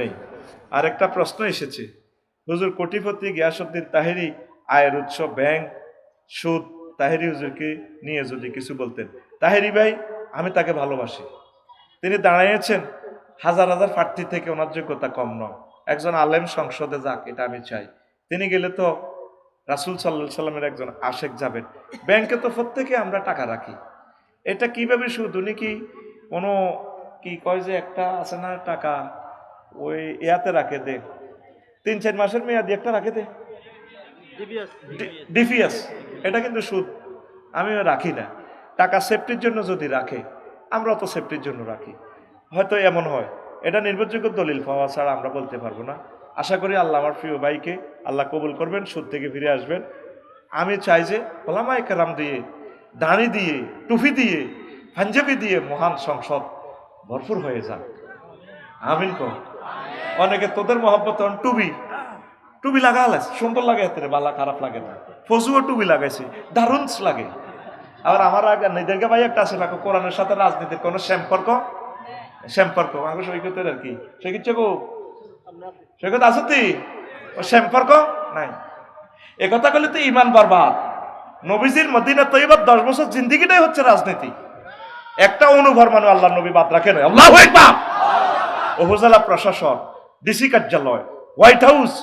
নেই। আর একটা প্রশ্ন এসেছে, হুজুর কোটিপতি গিয়াসউদ্দিন তাহেরি আয়ের উৎস ব্যাংক, সুদ, তাহেরি হুজুরকে নিয়ে যদি কিছু বলতেন। তাহেরি ভাই, আমি তাকে ভালোবাসি। তিনি দাঁড়িয়েছেন হাজার হাজার প্রার্থী থেকে, ওনার যোগ্যতা কম নয়। একজন আলেম সংসদে যাক, এটা আমি চাই। তিনি গেলে তো রাসূল সাল্লাল্লাহু সাল্লামের একজন আশেক যাবেন। ব্যাংকে তো প্রত্যেকে আমরা টাকা রাখি, এটা কিভাবে সুদ? উনি কি কোনো কি কয় যে একটা আছে না টাকা, ওই ইয়াতে রাখে দে, 3-4 মাসের মেয়াদি একটা রাখে দে, ডিপিএস, এটা কিন্তু সুদ। আমি রাখি না। টাকা সেফটির জন্য যদি রাখে, আমরা তো সেফটির জন্য রাখি। হয়তো এমন হয়, এটা নির্ভরযোগ্য দলিল পাওয়া ছাড়া আমরা বলতে পারবো না। আশা করি আল্লাহ আমার প্রিয় ভাইকে আল্লাহ কবুল করবেন, সুদ থেকে ফিরে আসবেন। আমি চাই যে ওলামায়ে কেরাম দিয়ে, দাড়ি দিয়ে, টুপি দিয়ে, পাঞ্জাবি দিয়ে মহান সংসদ ভরপুর হয়ে যান। আমিন কো। অনেকে তোদের মহব্বত টুবি টুবি লাগালে সুন্দর লাগে, এতে বালা খারাপ লাগে না। ফজুও টুবি লাগাইছি, দারুণ লাগে। আবার আমার আগে নিদেরকে ভাই একটা আছে না, কোরআনের সাথে রাজনীতির কোনো সম্পর্ক আমাকে সৈকতের আর কি, সৈকত গো, সৈকত আছো তুই? ও সম্পর্ক নাই। একথা বলে তো ইমান বরবাদ। নবীজির মদিনা তৈয়বা 10 বছর জিন্দিগিটাই হচ্ছে রাজনীতি। একটা অনুভরমানু আল্লাহ নবী বাদ রাখে নয়। আল্লাহু আকবার। উপজেলা প্রশাসন, ডিসি কার্যালয়, হোয়াইট হাউস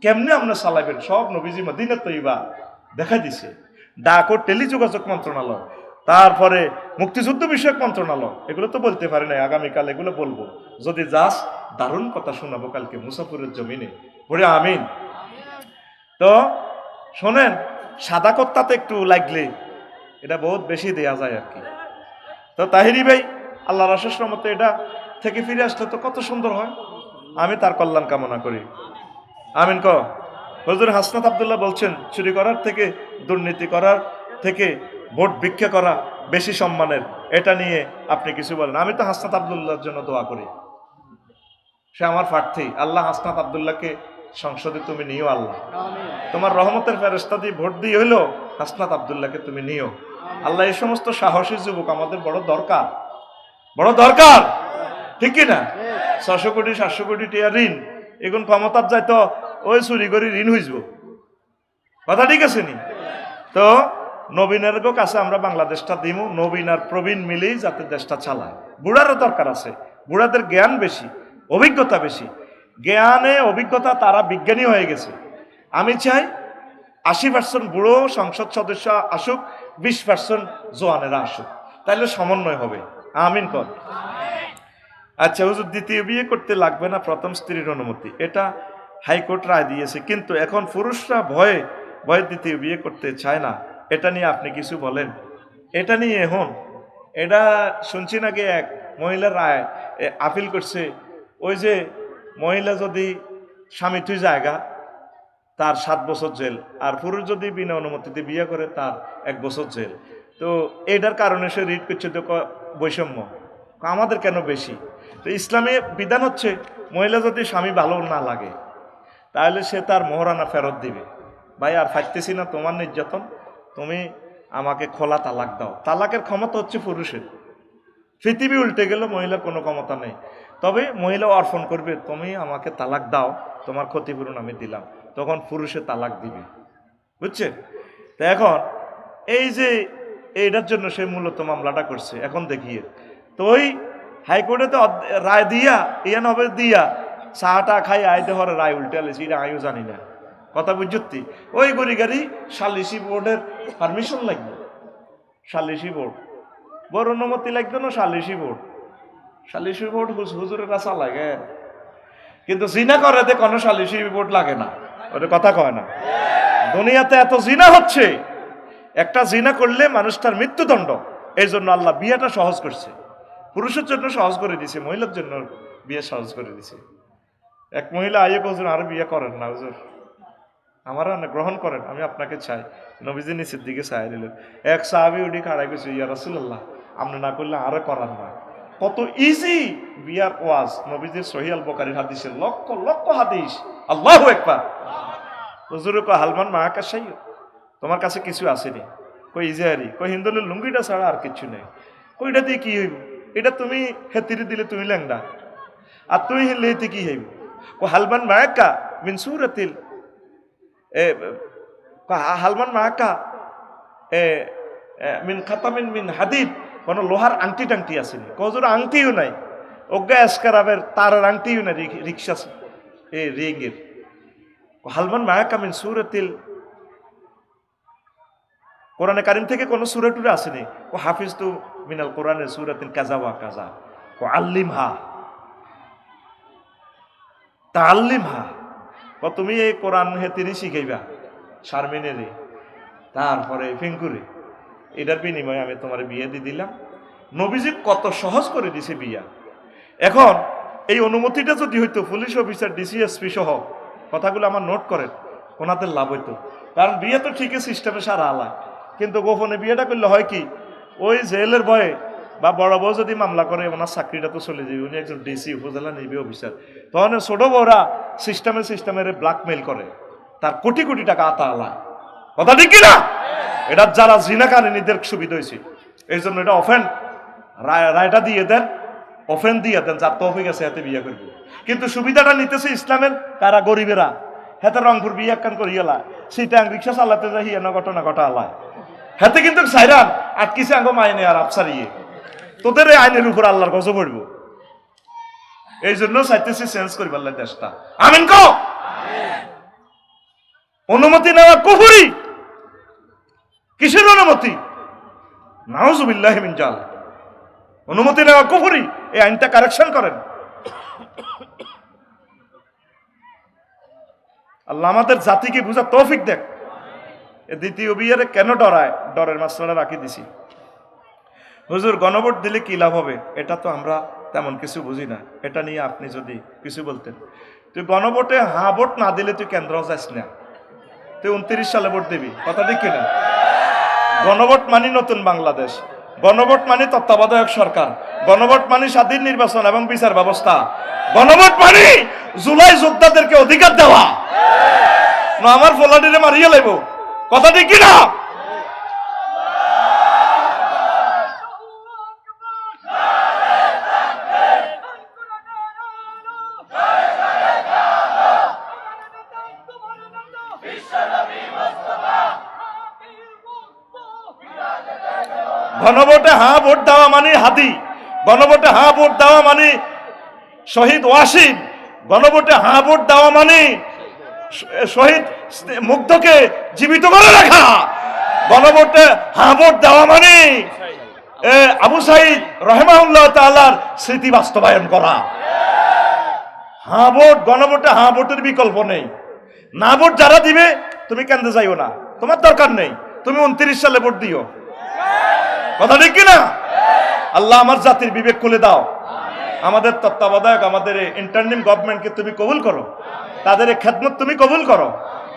কেমনে আমরা চালাবেন, সব নবীজি মদিনা তৈয়বা দেখা দিছে। ডাক ও টেলিযোগাযোগ মন্ত্রণালয়, তারপরে মুক্তিযুদ্ধ বিষয়ক মন্ত্রণালয়, এগুলো তো বলতে পারি না, আগামীকাল এগুলো বলবো। যদি যাস, দারুণ কথা শোনাবো কালকে মুসাফিরের জমিনে পড়ে। আমিন। তো শোনেন, সাদা কত্তাতে একটু লাগলে এটা বহুত বেশি দেয়া যায় আর কি। তো তাহেরি ভাই, আল্লাহ রাসূলের রহমতে এটা থেকে ফিরে আসলে তো কত সুন্দর হয়। আমি তার কল্যাণ কামনা করি। আমিন ক। হুজুর হাসনাত আব্দুল্লাহ বলছেন, চুরি করার থেকে, দুর্নীতি করার থেকে ভোট ভিক্ষা করা বেশি সম্মানের। এটা নিয়ে আপনি কিছু বলেন। আমি তো হাসনাত আব্দুল্লাহর জন্য দোয়া করি, সে আমার প্রার্থী। আল্লাহ হাসনাত আব্দুল্লাহকে সংসদে তুমি নিও। আল্লাহ তোমার রহমতের ফেরেশতা দিয়ে ভোট দিয়ে হইলো হাসনাত আব্দুল্লাহকে তুমি নিও। আল্লাহ এই সমস্ত সাহসী যুবক আমাদের বড় দরকার, বড় দরকার, ঠিক কিনা? 600 কোটি 700 কোটি টিয়া ঋণ, এখন ক্ষমতার যাই তো ওই চুরি করে ঋণ হইব, কথা ঠিক আছে নি? তো নবীনের কাছে আমরা বাংলাদেশটা দিমু, নবীন আর প্রবীণ মিলেই যাতে দেশটা চালায়। বুড়ারও দরকার আছে, বুড়াদের জ্ঞান বেশি, অভিজ্ঞতা বেশি। জ্ঞানে অভিজ্ঞতা, তারা বিজ্ঞানী হয়ে গেছে। আমি চাই 80% বুড়ো সংসদ সদস্য আসুক, 20% জোয়ানেরা আসুক, তাহলে সমন্বয় হবে। আমিন কর। আচ্ছা হুজুর, দ্বিতীয় বিয়ে করতে লাগবে না প্রথম স্ত্রীর অনুমতি, এটা হাইকোর্ট রায় দিয়েছে, কিন্তু এখন পুরুষরা ভয়ে ভয়ে দ্বিতীয় বিয়ে করতে চায় না। এটা নিয়ে আপনি কিছু বলেন। এটা নিয়ে এখন এটা শুনছি নাকি এক মহিলার রায় আপিল করছে। ওই যে মহিলা যদি স্বামী তুই জায়গা, তার 7 বছর জেল, আর পুরুষ যদি বিনা অনুমতিতে বিয়ে করে তার 1 বছর জেল। তো এটার কারণে সে রিট করছে তো বৈষম্য, আমাদের কেন বেশি? তো ইসলামে বিধান হচ্ছে, মহিলা যদি স্বামী ভালো না লাগে তাহলে সে তার মোহরানা ফেরত দিবে। ভাই আর ফাইতেছি না তোমার নির্যাতন, তুমি আমাকে খোলা তালাক দাও। তালাকের ক্ষমতা হচ্ছে পুরুষের। পৃথিবী উল্টে গেল, মহিলার কোনো ক্ষমতা নেই। তবে মহিলা অর্পণ করবে, তুমি আমাকে তালাক দাও, তোমার ক্ষতিপূরণ আমি দিলাম, তখন পুরুষে তালাক দিবে, বুঝছে? তো এখন এই যে এইটার জন্য সে মূলত মামলাটা করছে। এখন দেখিয়ে তো ওই হাইকোর্টে তো রায় দিয়া ইয়ান হবে দিয়া চাটা খাই আইতে হরে রায় উল্টে আলেছি, এটা আমিও জানি না, কথা বুঝতি? ওই গড়ি গাড়ি সালিসি বোর্ডের পারমিশন লাগবে, সালিসি বোর্ড বড় অনুমতি লাগবে না, সালিসি বোর্ড, সালিসি বোর্ড হুজুরের কাছে লাগে, কিন্তু জিনা করে কোনো সালিসি বোর্ড লাগে না, ওটা কথা কয় না। দুনিয়াতে এত জিনা হচ্ছে, একটা জিনা করলে মানুষটার মৃত্যুদণ্ড। এই জন্য আল্লাহ বিয়েটা সহজ করছে, পুরুষের জন্য সহজ করে দিছে, মহিলার জন্য বিয়ে সহজ করে দিছে। এক মহিলা আইয়ে হুজুর আর বিয়ে করেন না হুজুর, আমার গ্রহণ করেন, আমি আপনাকে চাই। নবীজি নিচের দিকে চাই দিলেন। এক সাহাবী উঠি খাড়াই গেছে, ইয়া রাসূলুল্লাহ আপনি না করলে আরো করার না। কত ইজি বিয়ার ওয়াজ, নবীজির সহিহ আল বুখারীর হাদিসে লক্ষ লক্ষ হাদিস। আল্লাহু আকবার। হুজুর কো হালমান মাকা শাই, তোমার কাছে কিছু আসেনি? কই ইজারি, কই হিন্দুলের লুঙ্গিটা ছাড়া আর কিছু নেই। কইটা দিয়ে কি হইব? এটা তুমি হেতিরে দিলে তুমি ল্যাংডা, আর তুই লেতে কি হইব? ও হালমান মায়াক্কা মিন সুরাতিল হালমান মায়াক্কা মিন খাতামিন মিন হাদিদ, কোন লোহার আংটি টাংটি আসেনি, কজোর আংটিও নাই, অজ্ঞা এসকারাবের তারের আংটিও নাই, রিক্সা রিঙ্গের। হালমান মায়াক্কা মিন সুরাতিল, কোরআনে কারিম থেকে কোন সূরা টুরে আসেনি। ও হাফিজ তু মিনাল কোরআনের সূরাতিন কাজা ওয়া কাজা, ও আল্লিমহা তাআল্লিমহা, ও তুমি এই কোরআন হেতিনি শিখাইবা শারমিনেরে, তারপরে ফিঙ্কুরে, এটার বিনিময়ে আমি তোমার বিয়ে দিয়ে দিলাম। নবীজি কত সহজ করে দিছে বিয়া। এখন এই অনুমতিটা যদি হইতো পুলিশ অফিসার, ডিসিএসপি সহ, কথাগুলো আমার নোট করেন, ওনাদের লাভ হইতো। কারণ বিয়ে তো ঠিকই সিস্টেমে সারা আলা, কিন্তু গোপনে বিয়েটা করলে হয় কি, ওই জেলের ভয়ে বা বড় বউ যদি মামলা করে ওনার চাকরিটা তো চলে যাবে, উনি একজন ডিসি উপজেলা নির্বাহী অফিসার, তখন ছোট বউরা সিস্টেমের ব্ল্যাকমেইল করে, তার কোটি কোটি টাকা আতা আলায়। কথা ঠিক কিনা? এটা যারা জিনাকারীদের সুবিধা হয়েছে, এই জন্য এটা অফেন রায়টা দিয়ে দেন, অফেন দিয়ে দেন, যার তৌফিক আছে হাতে বিয়ে করবে। কিন্তু সুবিধাটা নিতেছে ইসলামের কারা, গরিবেরা। হাতে রংপুর বিয়ে একখান করিয়ালা, সিটাং রিক্সা চালাতে যাই হিয়ানো ঘটনা ঘটা আলায়, হাতে কিন্তু সাইরান আটকিছে আঙ্গ মাইনে আর আফসারিয়ে, তোদের এই আইনের উপর আল্লাহর গজব পড়ব। এই জন্য চাইতেছি চেঞ্জ করিবার লাগে দেশটা। আমিন কও। অনুমতি নেওয়া কুফরি। কিসের অনুমতি? নাউজুবিল্লাহি মিন জাল। অনুমতি নেওয়া কুফরি। এই আইনটা কারেকশন করেন। আল্লাহ আমাদের জাতিকে বুঝা তৌফিক দেখ। দ্বিতীয় বিয়েরে কেন ডরায়, ডরের মাসলাটা রাখি দিছি। হুজুর গণভোট দিলে কি লাভ হবে, এটা তো আমরা তেমন কিছু বুঝি না, এটা নিয়ে আপনি যদি কিছু বলতেন। তুই গণভোটে হ্যাঁ ভোট না দিলে তুই কেন্দ্র যাস না, তুই 29 সালে ভোট দিবি। কথা ঠিক কিনা? গণভোট মানে নতুন বাংলাদেশ, গণভোট মানে তত্ত্বাবধায়ক সরকার, গণভোট মানে স্বাধীন নির্বাচন এবং বিচার ব্যবস্থা, গণভোট মানে জুলাই যোদ্ধাদেরকে অধিকার দেওয়া, না আমার ফলাডিরে মারিয়ে লাইব। কথা ঠিক কিনা? গণভোটে হ্যাঁ ভোট দেওয়া মানে হাদি, গণভোটে হ্যাঁ ভোট দেওয়া মানে শহীদ ওয়াসিম, গণভোটে হ্যাঁ ভোট দেওয়া মানে শহীদ মুগ্ধকে জীবিত করে রাখা, গণভোটে হ্যাঁ ভোট দেওয়া মানে আবু সাইদ রাহিমাহুল্লাহ তাআলার স্মৃতি বাস্তবায়ন করা। হ্যাঁ ভোট, গণভোটে হ্যাঁ ভোটের বিকল্প নেই। না ভোট যারা দিবে তুমি কেন্দ্রে যাইও না, তোমার দরকার নেই, তুমি 29 সালে ভোট দিও। কথা ঠিক কিনা? আল্লাহ আমার জাতির বিবেক খুলে দাও। আমাদের তত্ত্বাবধায়ক, আমাদের ইন্টারিম গভর্নমেন্টকে তুমি কবুল করো, তাদের খেদমত তুমি কবুল করো।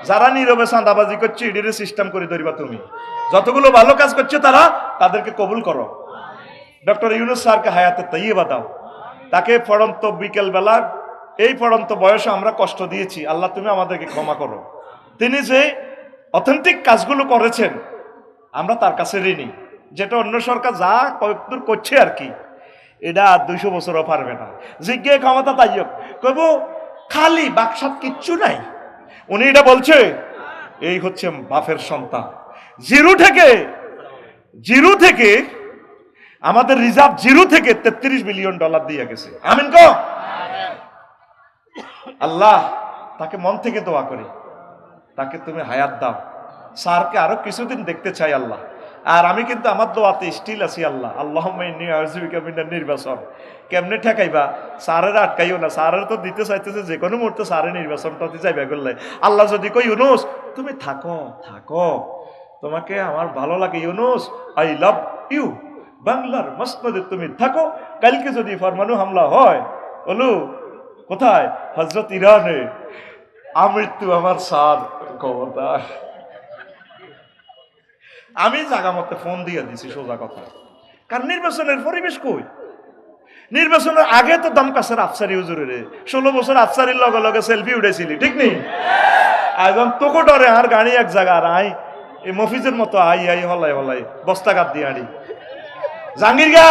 যারা নীরবে চাঁদাবাজি করছে ইডিরে সিস্টেম করে ধরিবা তুমি, যতগুলো ভালো কাজ করছে তারা তাদেরকে কবুল করো। ডক্টর ইউনূস স্যারকে হায়াতে তাইয়্যিবা দাও, তাকে পড়ন্ত বিকেল বেলা এই পড়ন্ত বয়সে আমরা কষ্ট দিয়েছি, আল্লাহ তুমি আমাদেরকে ক্ষমা করো। তিনি যে অথেন্টিক কাজগুলো করেছেন আমরা তার কাছে ঋণী, যেটা অন্য সরকার যা কয়েকদূর করছে আর কি, এটা আর 200 বছরও পারবে না। জিজ্ঞে ক্ষমতা তাই কব খালি বাকসাত কিচ্ছু নাই। উনি এটা বলছে, এই হচ্ছে বাপের সন্তান। জিরো থেকে আমাদের রিজার্ভ জিরো থেকে $33 বিলিয়ন দিয়ে গেছে। আমিন কো। আল্লাহ তাকে মন থেকে দোয়া করি, তাকে তুমি হায়াত দাও। স্যারকে আরো কিছুদিন দেখতে চাই আল্লাহ। আর আমি কিন্তু আমার দোয়াতে স্টিল আছি আল্লাহ, আল্লাহুম্মা ইন্নী আউযুবিকা মিনান নির্বাচন। কেমনে ঠেকাইবা? স্যারের আটকাইও না, স্যারের তো দিতে চাইতেছে যে কোনো মুহূর্তে স্যারের নির্বাচনটাতে যাইবা করলে। আল্লাহ যদি কই ইউনূস তুমি থাকো, তোমাকে আমার ভালো লাগে ইউনূস, আই লাভ ইউ, বাংলার মসনদে তুমি থাকো। কালকে যদি ফরমানু হামলা হয়, বলু কোথায়? হযরত ইরানে। আমৃত্যু আমার স্যার ক্ষমতা। আমি জায়গা মতে ফোন দিয়ে দিছি, সোজা কথা। কারণ নির্বাচনের পরিবেশ কই? নির্বাচনের আগে তো দমকাসের আফসারি হুজুরের 16 বছর আফসারির লগে লগে সেলফি উঠেছিলি, ঠিক নেই? একদম তোকে ডরে আর গাড়ি এক জায়গা আর আই এই মফিজের মতো আই হলাই বস্তা কাপ দিয়ে আড়ি জাঙ্গির গা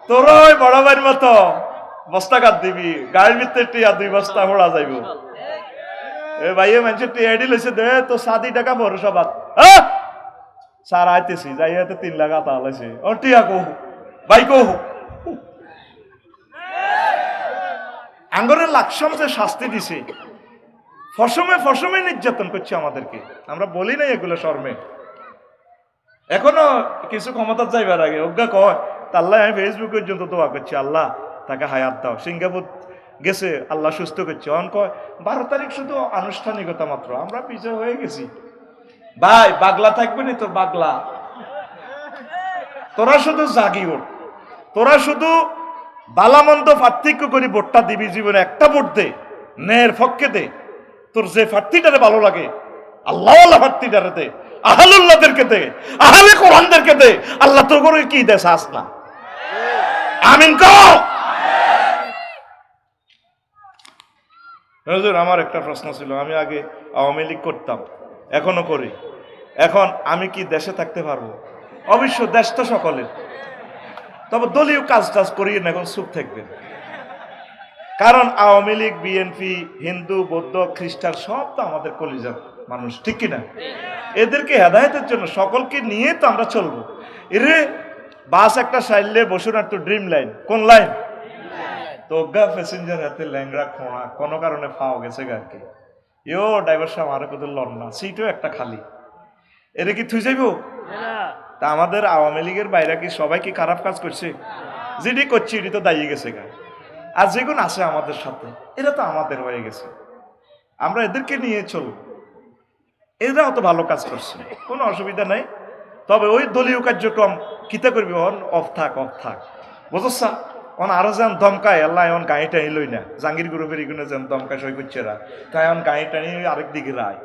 তোর বড় ভাইয়ের মতো বস্তা কাট দিবি, গাড়ির ভিতরে টিয়া 2 বস্তা ভরা যাইব। এ ভাইয়ে মানুষের টিয়া এডি লইছে দে তো 7 টাকা পৌরসভা। স্যার আইতেছি, যাই হয়তো 3 লাখ আতা লাইছে। ও টিয়া কো ভাই কো আঙ্গরে লাকসাম যে শাস্তি দিছে, ফসমে ফসমে নির্যাতন করছে আমাদেরকে। আমরা বলি নাই এগুলো শর্মে। এখনো কিছু ক্ষমতা যাইবার আগে অজ্ঞা কয় আল্লাহ, আমি ফেসবুক পর্যন্ত দোয়া করছি, আল্লাহ তাকে হায়াত দাও। সিঙ্গাপুর গেছে, আল্লাহ সুস্থ করছে। অন কয় 12 তারিখ শুধু আনুষ্ঠানিকতা মাত্র, আমরা পিছিয়ে হয়ে গেছি। ভাই বাগলা থাকবে নি তোর বাগলা, তোরা শুধু জাগি ওঠ, তোরা শুধু বালামন্দ পার্থক্য করি ভোটটা দিবি। জীবনে একটা ভোট দে, ন্যায়ের পক্ষে দে। তোর যে প্রার্থীটারে ভালো লাগে, আল্লাহ প্রার্থীটারে দে, আহলুল্লাহদেরকে দে, আহলে কোরআনদেরকে দে। আল্লাহ তোর করে কি দেশ আস না। আমিন কও। হুজুর আমার একটা প্রশ্ন ছিল, আমি আগে আওয়ামী লীগ করতাম, এখনো করি, এখন আমি কি দেশে থাকতে পারবো? অবশ্য দেশ তো সকলের, তবে দলীয় কাজ টাজ করি না, এখন চুপ থাকবেন। কারণ আওয়ামী লীগ, বিএনপি, হিন্দু, বৌদ্ধ, খ্রিস্টান সব তো আমাদের কলিজার মানুষ, ঠিক কিনা? এদেরকে হেদায়েতের জন্য সকলকে নিয়ে তো আমরা চলবো। এরে বাস একটা সাইলে বসুন, আর তো ড্রিম লাইন কোন লাইন তো অজ্ঞা প্যাসেঞ্জার হাতে ল্যাংড়া খোঁড়া কোনো কারণে ফাও গেছে গাড়ি। ইও ড্রাইভার সাহেব আরো কত লন না, সিটও একটা খালি, এরে কি থুই যাইব? তা আমাদের আওয়ামী লীগের বাইরে কি সবাই কি খারাপ কাজ করছে? যেটি করছে এটি তো দাঁড়িয়ে গেছে গা। আর যেগুন আছে আমাদের সাথে, এরা তো আমাদের হয়ে গেছে, আমরা এদেরকে নিয়ে চলব। এরা অত ভালো কাজ করছে, কোনো অসুবিধা নাই। তবে ওই দলীয় কার্যক্রম কিতা করবি, অফ থাক বুঝছ? আরো যেন দমকায় আল্লাহ, এমন গাড়ি টানি লই না, জাঙ্গির গ্রুপের এগুলো যেন দমকায় সই করছে এরা, তাই এমন গাড়ি টানি আরেক দিকে রায়।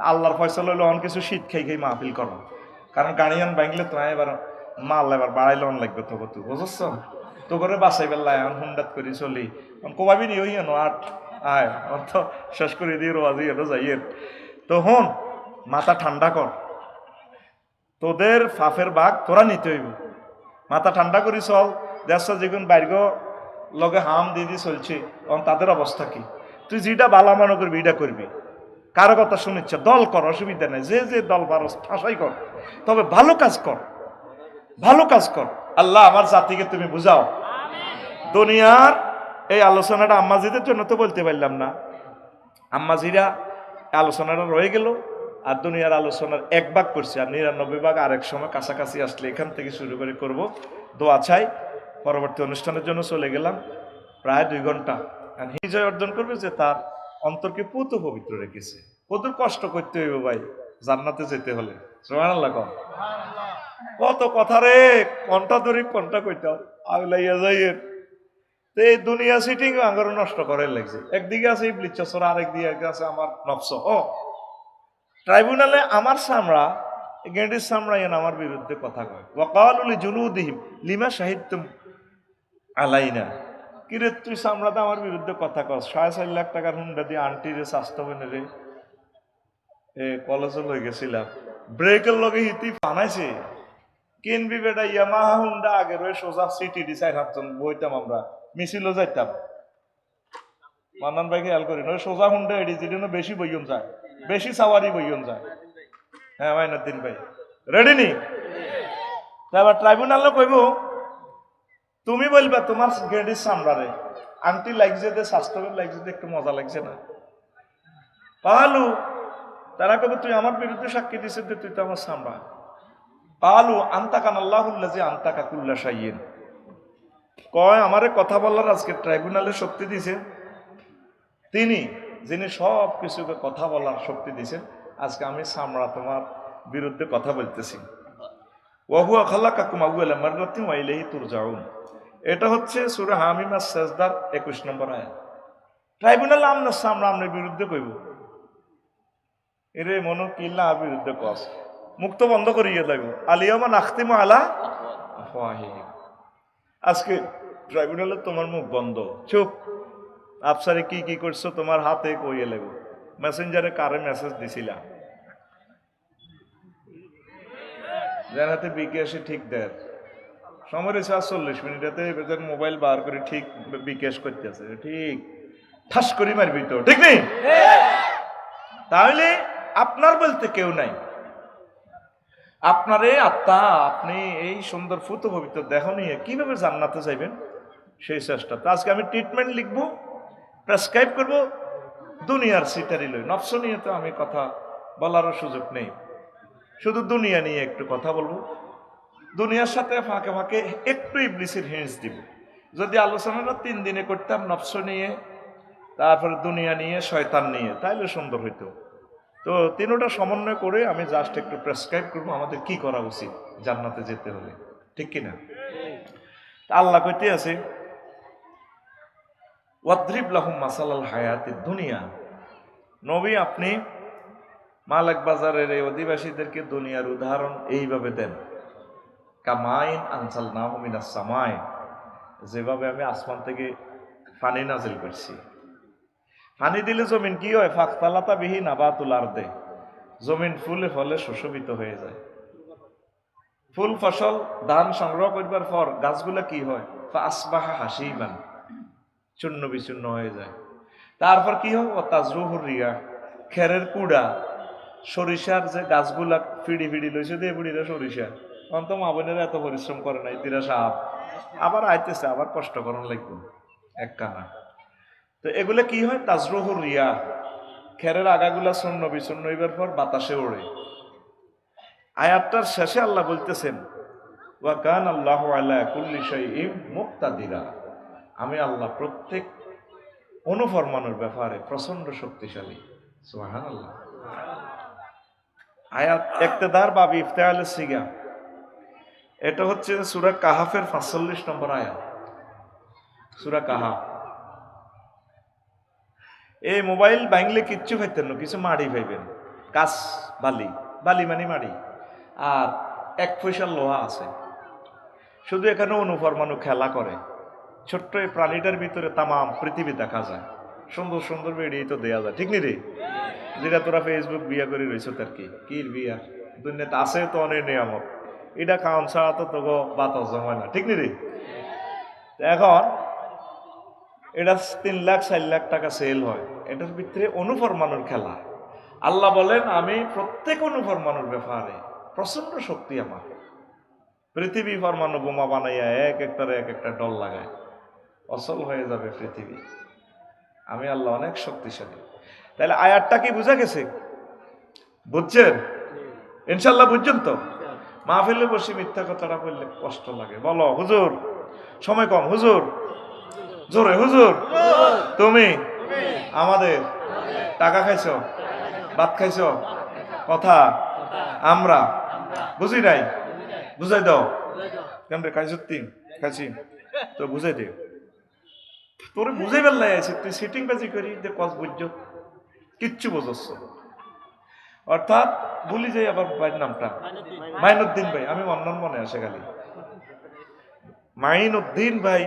আল্লাহর ফয়সালা হইলো অন কিছু শীত খাই মাহফিল করো, কারণ গাড়ি আন ভাঙলে তো এবার মাল এবার বাড়াইলে অন লাগবে তো তুই বুঝছ? তো করে বাসাই বেলায় এখন হুন্ডাত করি চলি, কমাবি নি ওই আট আয় অর্থ শেষ করে দিয়ে রোয়াজি এলো যাইয়ের। তো হন মাথা ঠান্ডা কর, তোদের ফাফের বাঘ তোরা নিতে হইব, মাথা ঠান্ডা করি চল। দেশ যেগুন বাইর লগে হাম দিদি চলছে, তাদের অবস্থা কি? তুই যেটা বালা মনে করবি এটা করবি, কারো কথা শুনিচ্ছে দল কর, অসুবিধা নেই, যে যে দল পারো ঠাসাই কর, তবে ভালো কাজ কর, ভালো কাজ কর। আল্লাহ আমার জাতিকে তুমি বুঝাও। দুনিয়ার এই আলোচনাটা আম্মাজিদের জন্য তো বলতে পারলাম না, আম্মাজিরা আলোচনাটা রয়ে গেল, আর দুনিয়ার আলোচনার 1 ভাগ করছে, আর 99 ভাগ আরেক সময় কাছাকাছি আসলে এখান থেকে শুরু করে করব। দোয়া চাই। পরবর্তী অনুষ্ঠানের জন্য চলে গেলাম, প্রায় 2 ঘন্টা। আর বিজয় অর্জন করবে যে তার অন্তরকে পুত পবিত্র রেখেছে। কত কষ্ট করতে হইব ভাই জান্নাতে যেতে হলে, সুবহানাল্লাহ। কত কথা রে, কোনটা ধরে কোনটা কইতে আগলাইয়া যাইয়ের। এই দুনিয়া সিটিং আঙ্গর নষ্ট করে লাগছে। একদিকে আছে ইবলিস চসরা, আরেকদিকে আছে আমার নফস। ও ট্রাইব্যুনালে আমার সামরা, গেন্ডির সামরা এন আমার বিরুদ্ধে কথা কয়। ওয়াকালু লিজুলুদিহিম লিমা শাহিদতুম আলাইনা। কিরে তুই সামরাতে আমার বিরুদ্ধে কথা কস, 4.5 লাখ টাকার হুন্ডা দিয়ে আন্টি রে স্বাস্থ্যবেনে রে কলেজে লই গেছিলাম, ব্রেকের লগে হিতি ফানাইছে। কিনবি বেটা ইয়ামাহা হুন্ডা, আগে রয়ে সোজা সিটি ডি 4-7 বইতাম আমরা, মিছিলও যাইতাম। মান্নান ভাই খেয়াল করি নয়, সোজা হুন্ডা এডি যেটা বেশি বইয়ন যায়, বেশি সাওয়ারি বইয়ন যায়। হ্যাঁ মাইনুদ্দিন ভাই রেডি নি? এবার ট্রাইব্যুনাল কইব, তুমি বলবা তোমার গেডির সামরারে আন্টি লাগছে দে, স্বাস্থ্যবেন লাগছে দে, একটু মজা লাগছে না? পালু তারা কবে তুই আমার বিরুদ্ধে সাক্ষী দিছে, তুই তো আমার সামরা। পালু আন্তাকান আল্লাহুল্লাজি আন্তাকা কুল্লা শাইইন। কয় আমারে কথা বলার আজকে ট্রাইব্যুনালে শক্তি দিয়েছেন তিনি, যিনি সব কিছুকে কথা বলার শক্তি দিয়েছেন। আজকে আমি সামরা তোমার বিরুদ্ধে কথা বলতেছি। ওয়াহুয়া খালাকাকুম আউয়ালা মাররাতিন ওয়া ইলাইহি তুরজাউন। এটা হচ্ছে সূরা হামিম আস-সাজদার 21 নম্বর আয়াত। ট্রাইব্যুনালে আমনের সামরা আমনের বিরুদ্ধে কইব, এরে মনো কিল্লা বিরুদ্ধে কস, মুক্ত বন্ধ করিয়ে দেব। আলিয়ামা নাখতিমু আলা আফওয়াহিহিম। আজকে ট্রাইব্যুনালে তোমার মুখ বন্ধ, চুপ। আফসারে কি কি করছো তোমার হাতে কইয়ে লেগো, মেসেঞ্জারে কারে মেসেজ দিছিলা, জানাতে বিকে এসে ঠিক দেয়। সময় রয়েছে আর 40 মিনিটেতে মোবাইল বার করে ঠিক বিকাশ করতেছে, ঠিক ঠাস করে মারবি তো, ঠিক নেই? তাহলে আপনার বলতে কেউ নাই, আপনার এই আত্মা, আপনি এই সুন্দর ফুত পবিত্র দেহ নিয়ে কিভাবে জান্নাতে যাইবেন সেই চেষ্টা। তো আজকে আমি ট্রিটমেন্ট লিখবো, প্রেসক্রাইব করবো দুনিয়ার সিটারি লই, নফস নিয়ে তো আমি কথা বলারও সুযোগ নেই, শুধু দুনিয়া নিয়ে একটু কথা বলবো, দুনিয়ার সাথে ফাঁকে ফাঁকে একটু ইবলিসের হিন্টস দিব। যদি আলোচনাটা 3 দিনে করতাম নফস নিয়ে, তারপরে দুনিয়া নিয়ে, শয়তান নিয়ে, তাইলে সুন্দর হইতো। তো তিনোটা সমন্বয় করে আমি জাস্ট একটু প্রেসক্রাইব করবো আমাদের কি করা উচিত জান্নাতে যেতে হলে, ঠিক কিনা? আল্লাহ কইতে আছে ওয়াদরিব লাহুম মাসালাল হায়াতিদ দুনিয়া, নবী আপনি মালিক বাজারের এই অধিবাসীদেরকে দুনিয়ার উদাহরণ এইভাবে দেন, কামাইন আনজালনাহু মিনাস সামাই, যেভাবে আমি আসমান থেকে পানি নাজিল করছি। পানি দিলে জমিন কি হয়? ফাখতালাতা বিহি নাবাতুল আরদে, জমিন ফুলে ফলে সুশোভিত হয়ে যায়। ফুল ফসল ধান সংগ্রহ করবার পর গাছগুলা কি হয়? আসবাহা হাসিবান, চূর্ণ বিচূর্ণ হয়ে যায়। তারপর কি হয়? ও তাজরুহুর রিয়া, খেরের কুড়া, সরিষার যে গাছগুলা ফিড়ি ফিড়ি লইছে দিয়ে বুড়িরা সরিষা, অন্ত মা বোনেরা এত পরিশ্রম করে নাই, তিরা সাপ আবার আইতেছে, আবার কষ্ট করার লাগবে এক কানা। তো এগুলা কি হয়? তাজরুহুর রিয়া, খেরের আগাগুলা চূর্ণ বিচূর্ণ হইবার পর বাতাসে ওড়ে। আয়াতটার শেষে আল্লাহ বলতেছেন ওয়া কান আল্লাহু আলা কুল্লি শাইইন মুক্তাদিরা, আমি আল্লাহ প্রত্যেক অনুফরমানোর ব্যাপারে প্রচন্ড শক্তিশালী। সুবহানাল্লাহ। আয়াত ইক্তেদার বা ইফতিআল সিগা, এটা হচ্ছে সূরা কাহাফের 45 নম্বর আয়াত। সূরা কাহাফ। এই মোবাইল ভাঙলে কিচ্ছু পাইতেন না, কিছু মাড়ি পাইবেন, কাঁচ বালি, বালি মানে মাড়ি, আর 1 পয়সার লোহা আছে। শুধু এখানে অনুপরমাণু খেলা করে, ছোট্ট এই প্রাণীটার ভিতরে তামাম পৃথিবী দেখা যায়, সুন্দর সুন্দর বেরিয়ে তো দেয়া যায়, ঠিক নি রে? যেটা তোরা ফেসবুক বিয়া করে রয়েছ তার কি বিয়া দুনিয়াতে আছে তো অনেক নিয়ামত, এটা খাওয়ান ছাড়া তো তোকে বাতাস জমায় না, ঠিক নি রে? এখন এটা 3 লাখ 4 লাখ টাকা সেল হয়, এটার ভিতরে অনুপরমাণুর খেলা। আল্লাহ বলেন আমি প্রত্যেক অনুপরমাণুর ব্যাপারে প্রচন্ড শক্তি আমার। পৃথিবী পরমাণু বোমা বানাইয়া এক একটা ডল লাগায়, অচল হয়ে যাবে পৃথিবী। আমি আল্লাহ অনেক শক্তিশালী। তাহলে আয়াতটা কি বুঝা গেছে? বুঝছেন? ইনশাল্লাহ বুঝছেন তো? মাহফিলে বসে মিথ্যা কথাটা বললে কষ্ট লাগে। বলো হুজুর, সময় কম, হুজুর জোরে, হুজুর তুমি আমাদের টাকা খাইছো, ভাত খাইছো, কথা আমরা বুঝি নাই, বুঝাই দাও কেন রে? খাইছো? খাইছি তো বুঝাই দে, তোরে বুঝাই বেল্লাই আছে, তুই সিটিং বাজি করি যে কস বুঝছ, কিচ্ছু বোঝাচ্ছ। অর্থাৎ ভুলি যাই আবার ভাইয়ের নামটা, মাইনুদ্দিন ভাই, আমি অন্যান্য মনে আসে খালি মাইনুদ্দিন ভাই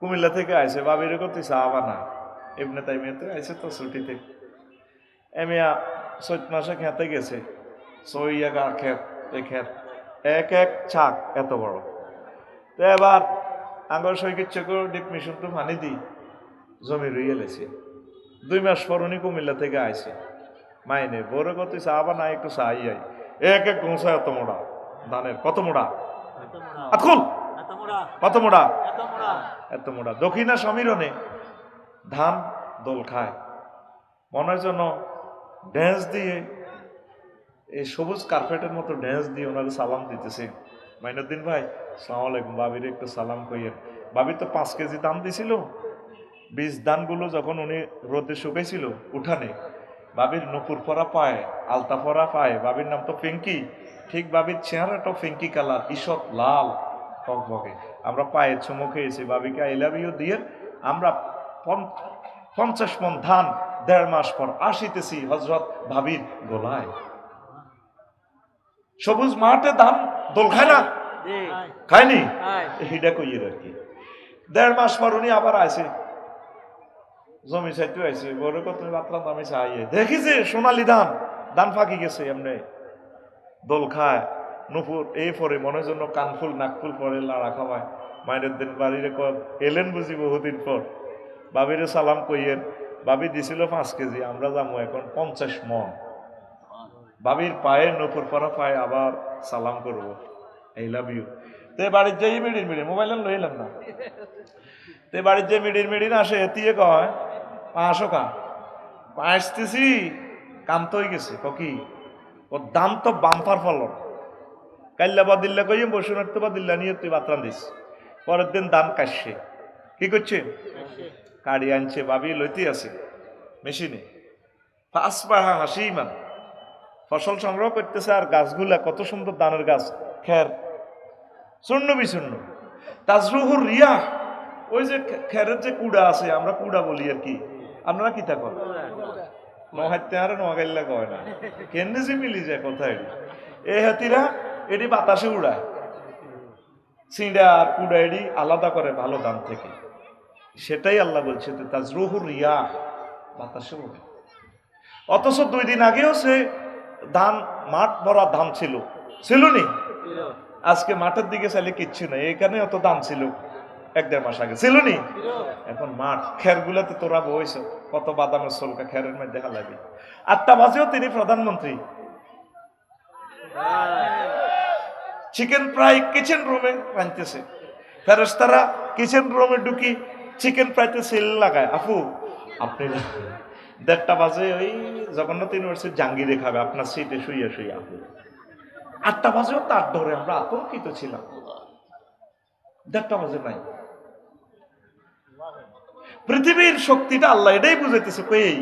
কুমিল্লা থেকে আইসে, বাবির তুই চা বানা, এমনি তাই মেয়েতে আইসে তো ছুটিতে, এমিয়া 4 মাসে খেতে গেছে, সইয়াগা ক্ষেত, এই ক্ষেত এক ছাক এত বড়। তো এবার আঙ্গর সৈকিচ্ছে করে ডিপ মিশন তো পানি দিই, জমি রুইয়ে লেছে। 2 মাস পর উনি কুমিল্লা থেকে আইসে, মাইনে বড় কত চা বানা, একটু চা আই এক গোঁসা এত মোড়া ধানের, কত মোড়া আতকুল, কত মোড়া এত মোড়া। দক্ষিণা সমীরণে ধান দোল খায়, মনের জন্য ড্যান্স দিয়ে, এই সবুজ কার্পেটের মতো ড্যান্স দিয়ে ওনারা সালাম দিতেছে। মাইনুদ্দিন ভাই সালাম আলাইকুম, বাবির একটু সালাম কইয়েন। বাবি তো 5 কেজি দাম দিছিল, বীজ ধানগুলো যখন উনি রোদে শুকাইছিল উঠানে, বাবির নুপুর পরা পায়, আলতা পরা পায়, বাবির নাম তো পিঙ্কি, ঠিক বাবির চেহারাটাও পিঙ্কি কালার, ঈষৎ লাল টকবকে। আমরা পায়ে চুমো খেয়েছি, বাবিকে আই লাভ ইউ দিয়ে আমরা 50 মণ ধান 1.5 মাস পর আসিতেছি হজরত ভাবির গোলায়। সবুজ মাঠে ধান দোল খায় না, খায়নি, হিডা কইয়ের আর কি। 1.5 মাস পর উনি আবার আসে, জমি চাইতে আইছে, বড় কত বাতরা দামে চাইয়ে দেখি যে সোনালি ধান, ধান ফাঁকি গেছে, এমনি দোল খায়, নুপুর এই পরে মনের জন্য কানফুল নাকফুল পরে লাড়া খাওয়ায় মায়ের দিন বাড়িরে এলেন বুঝি বহুদিন পর বাবিরে সালাম কইয়েন বাবি দিছিল 5 কেজি আমরা যাবো এখন 50 মন বাবির পায়ে নুপুর পরা পায়ে আবার সালাম করবো এই লাভ ইউ তে বাড়ির যাই মিডির মিডির মোবাইল লইলাম না তে বাড়ির যে মিডির মিডির আসে এতিয়ে কয় 500 কা আসতেছি কাম তো হয়ে গেছে কি ওর দাম তো বাম্পার ফলন কাল্লা বা দিল্লা কইম বসুনার তো বা দিল্লা নিয়ে তুই বাতরান দিস পরের দিন দাম কাটছে কি করছে কাড়ি আনছে বাবি লইতে আছে মেশিনে ফাঁসপাহা হাসি ইমান ফসল সংগ্রহ করতেছে আর গাছগুলা কত সুন্দর দানের গাছ খের চূর্ণ বিচূর্ণ তাজরুহুর রিয়া ওই যে খেরের যে কুড়া আছে আমরা কুড়া বলি আর কি আপনারা কি তা করেন নহাইতে আর নোয়াগাইল্লা কয় না কেন্দ্রে যে মিলি যায় কথা এটি এই হাতিরা এটি বাতাসে উড়ায় চিঁড়া আর কুড়া এটি আলাদা করে ভালো দাম থেকে সেটাই আল্লাহ বলছে তাজরুহুর রিয়া বাতাসে উড়ে অথচ 2 দিন আগেও সে ধান মাঠ ভরা ধান ছিল নি আজকে মাঠের দিকে চাইলে কিচ্ছু নাই এখানে অত দাম ছিল 1-1.5 মাস আগে ছিল নি এখন মাঠ খের গুলাতে তোরা বইছ কত বাদামের সলকা খেরের মধ্যে দেখা লাগে 8টা বাজেও তিনি প্রধানমন্ত্রী চিকেন ফ্রাই কিচেন রুমে রাঁধতেছে ফেরেশতারা কিচেন রুমে ঢুকি চিকেন ফ্রাইতে সেল লাগায় আপু আপনি 1:30 বাজে ওই জগন্নাথ ইউনিভার্সিটি জাঙ্গিরে খাবে আপনার সিটে শুইয়া শুইয়া আপু 8টা বাজেও তার ধরে আমরা আতঙ্কিত ছিলাম 1:30 বাজে নাই পৃথিবীর শক্তিটা আল্লাহ এটাই বুঝাইতেছে কই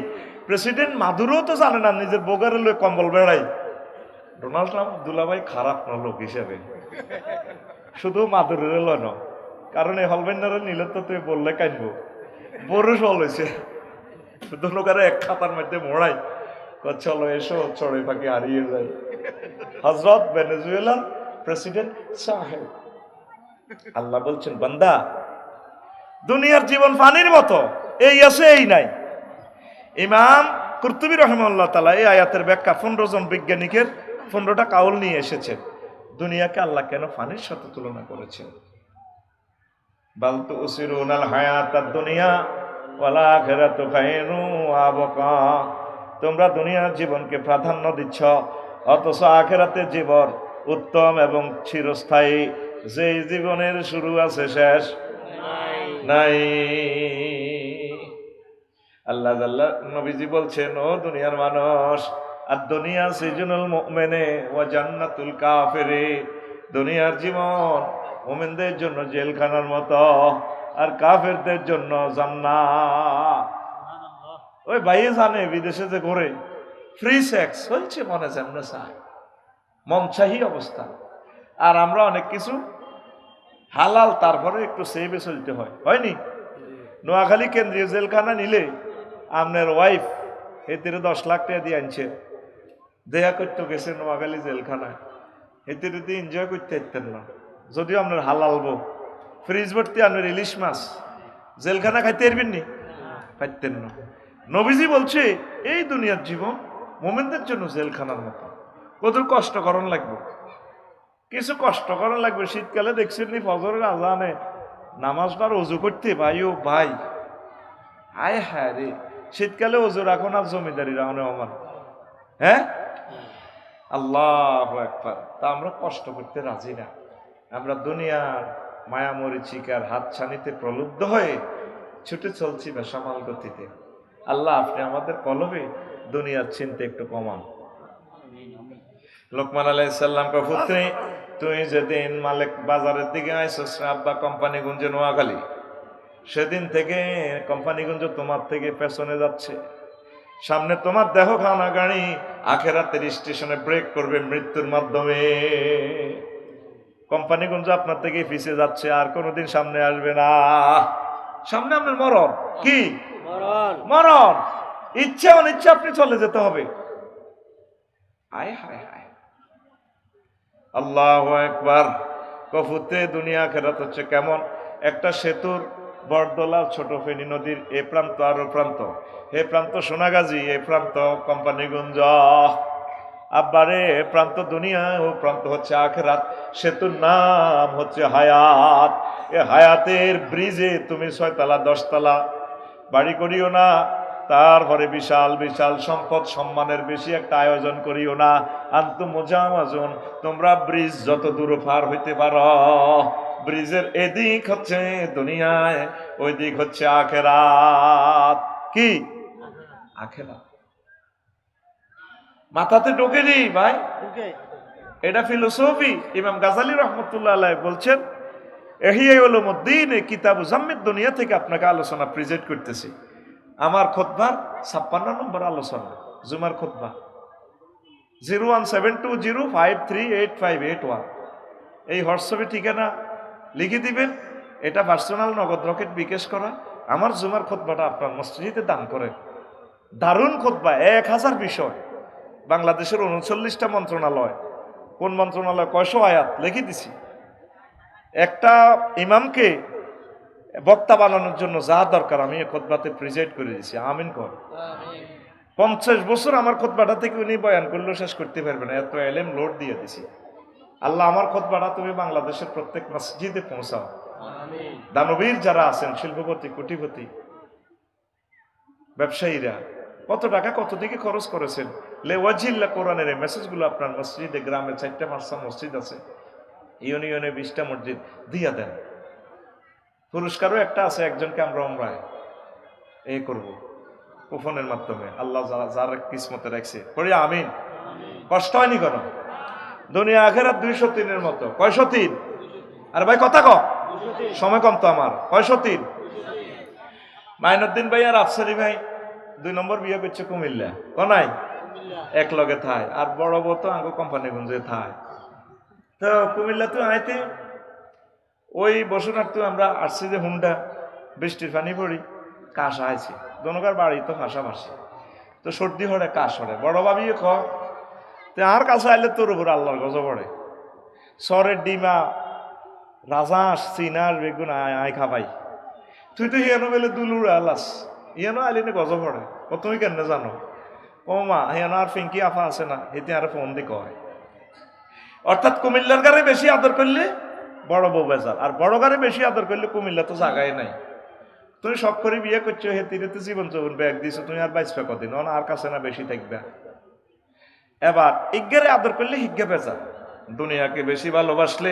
প্রেসিডেন্ট মাদুরো তো জানে না নিজের বোগারে লয়ে কম্বল বেড়াই ডোনাল্ড ট্রাম্প দুলাভাই খারাপ না লোক হিসেবে শুধু মাদুরের লয় না কারণ এই হলবেন্ডারে নিলে তো তুই বললে কাঁদবো বড় সল হয়েছে শুধু লোকেরা এক খাতার মধ্যে মোড়াই চলো এসো চড়ে পাখি হারিয়ে যায় হজরত ভেনেজুয়েলার প্রেসিডেন্ট সাহেব আল্লাহ বলছেন বান্দা দুনিয়ার জীবন পানির মতো এই আছে এই নাই ইমাম কুরতুবী রাহিমাহুল্লাহ তাআলা এই আয়াতের ব্যাখ্যা 15 জন বিজ্ঞানীদের 15টা কাউল নিয়ে এসেছেন দুনিয়াকে আল্লাহ কেন পানির সাথে তুলনা করেছেন বাল তুসিরুনাল হায়াতাদ দুনিয়া ওয়াল আখিরাতু খায়রুন ওয়া আবকা তোমরা দুনিয়ার জীবনকে প্রাধান্য দিচ্ছ অথচ আখিরাতের জীবন উত্তম এবং চিরস্থায়ী যে জীবনের শুরু আছে শেষ নাই আল্লাহ আল্লাহ নবীজি বলছেন ও দুনিয়ার মানুষ আর দুনিয়া সিজনুল মুমিনে ওয়া জান্নাতুল কাফিরে দুনিয়ার জীবন মুমিনদের জন্য জেলখানার মতো আর কাফেরদের জন্য জান্নাত ওই ভাই জানে বিদেশে যে ঘুরে ফ্রি সেক্স হচ্ছে মনে যেমন চায় মন চাহি অবস্থা আর আমরা অনেক কিছু হালাল তারপরে একটু সেভে চলতে হয় হয়নি নোয়াখালী কেন্দ্রীয় জেলখানা নিলে আপনার ওয়াইফ এতে 10 লাখ টাকা দিয়ে আনছে দেয়া করতে গেছে নোয়াখালী জেলখানায় এতে এনজয় করতে পারতেন না যদিও আপনার হালাল বউ ফ্রিজ ভর্তি আপনার ইলিশ মাছ জেলখানা খাইতে পারবেন নি পারতেন না নবীজি বলছে এই দুনিয়ার জীবন মোমেনদের জন্য জেলখানার মতো কত কষ্ট করণ লাগবে কিছু কষ্ট করণ লাগবে শীতকালে দেখছেন নি ফজরের আজানে নামাজ বার অজু করতে ভাই ও ভাই হায় হায় রে শীতকালে অজু রাখো না জমিদারি রাখো আমার হ্যাঁ আল্লাহু আকবার তা আমরা কষ্ট করতে রাজি না আমরা দুনিয়ার মায়া মরিচিকার হাত ছানিতে প্রলুব্ধ হয়ে ছুটে চলছি বেসামাল গতিতে আল্লাহ আপনি আমাদের কলবে দুনিয়ার চিন্তা একটু কমান লোকমান আলাইহিস সালাম কা পুত্র তুই যেদিন মালিক বাজারের দিকে আইসস আব্বা কোম্পানিগঞ্জে নোয়াখালী সেদিন থেকে কোম্পানিগঞ্জ তোমার থেকে পেছনে যাচ্ছে সামনে তোমার দেহ খানা গাড়ি আখেরাতের স্টেশনে ব্রেক করবে মৃত্যুর মাধ্যমে কোম্পানিগঞ্জ আপনার থেকে পিছিয়ে যাচ্ছে আর কোনোদিন সামনে আসবে না সামনে আপনার মরণ কি মরণ ইচ্ছা অনিচ্ছা আপনি চলে যেতে হবে হায় হায় হায় আল্লাহু আকবার কফুতে দুনিয়া আখিরাত হচ্ছে কেমন একটা সেতুর বড়দলা ছোট ফেনী নদীর এ প্রান্ত আর ও প্রান্ত এ প্রান্ত সোনাগাজী এ প্রান্ত কোম্পানিগঞ্জ আব্বারে প্রান্ত দুনিয়া ও প্রান্ত হচ্ছে আখেরাত, সেতুর নাম হচ্ছে হায়াত। এ হায়াতের ব্রিজে তুমি 6 তলা 10 তলা বাড়ি করিও না, তারপরে বিশাল বিশাল সম্পদ সম্মানের বেশি একটা আয়োজন করিও না। আনতুম মুজাওয়াজুন, তোমরা ব্রিজ যত দূর পার হইতে পারো, ব্রিজের এদিক হচ্ছে দুনিয়ায়, ওই দিক হচ্ছে আখেরাত। কি আখেরাত মাথাতে ঢোকে নি ভাই, এটা ফিলোসফি। ইমাম গাজালি রহমতুল্লাহ আলাইহি বলছেন, ইহইয়া উলুমুদ্দিন কিতাব জাম্মিদ দুনিয়া থেকে আপনাকে আলোচনা প্রেজেন্ট করতেছি। আমার খুতবার 56 নম্বর আলোচনা, জুমার খুতবা। 01720538581 এই হোয়াটসঅ্যাপে ঠিকানা লিখে দিবেন। এটা পার্সোনাল নগদ রকেট বিকাশ করা। আমার জুমার খুতবাটা আপনার মসজিদে দান করেন। দারুণ খুতবা, 1000 বিষয়, বাংলাদেশের 39টা মন্ত্রণালয়, কোন মন্ত্রণালয় কয়শো আয়াত লিখে দিছি। একটা ইমামকে বক্তা বানানোর জন্য যা দরকার আমি এই খুতবাতে প্রেজেন্ট করে দিছি। আমিন কর। 50 বছর আমার খুতবাটা থেকে উনি বয়ান করলেও শেষ করতে পারবে না, এত এলেম লোড দিয়ে দিছি। আল্লাহ আমার খুতবাটা তুমি বাংলাদেশের প্রত্যেক মসজিদে পৌঁছাও। দানবীর যারা আছেন, শিল্পপতি, কোটিপতি, ব্যবসায়ীরা কত টাকা কত দিকে খরচ করেছেন লেওয়াজিল্লা কোরআনের এই মেসেজগুলো আপনার মসজিদে, গ্রামে 4-5টা মসজিদ আছে, ইউনিয়নে 20টা মসজিদ দিয়া দেন। পুরস্কারও একটা আছে, একজনকে আমরা উমরায় এই করব কুপনের মাধ্যমে। আল্লাহ যার কিসমতে রাখছে করি আমিন। কষ্ট হয়নি কেন? দুনিয়া আখেরাত 203-এর মতো। কয়শো 3? আরে ভাই কথা কম, সময় কম তো আমার। কয়শো 3? মাইনুদ্দিন ভাই আর আফসারি ভাই 2 নম্বর বিয়ে করছে কুমিল্লা, কনাই এক লগে থায়। আর বড় বউ তো আঙ্গো কোম্পানি গুঞ্জে থায়। তো কুমিল্লা তো আইতে ওই বসুনার তো আমরা আসছি যে হুন্ডা, বৃষ্টির পানি পড়ি, কাশ আইছি, দনকার বাড়ি তো পাশাপাশি, তো সর্দি হরে কাশ হরে। বড় ভাবি ক আর কাছে আইলে তোর উপর আল্লাহর গজ পড়ে। সরের ডিমা রাজাস চিনার বেগুন আয় খাবাই, তুই তো হিয়ানো বেলে দুলুর আলাস, ইয়ানো আইলে গজ পড়ে। ও তুমি কেন জানো? ও মা হিয়ানো আর ফিঙ্কি আফা আছে না, এতে আর ফোন দি কয়। অর্থাৎ কুমিল্লার গাড়ি বেশি আদর করলে বড় বউ বেজাল, আর বড় গাড়ি বেশি আদর করলে কুমিল্লা তো জায়গায় নাই। তুমি সব করে বিয়ে করছো, হে তীরে তো জীবন যৌবন ব্যাগ দিছো, তুমি আর বাইসবে কদিন, আর কাছে না বেশি থাকবে। এবার ইজ্ঞারে আদর করলে হিজ্ঞা বেজাল। দুনিয়াকে বেশি ভালোবাসলে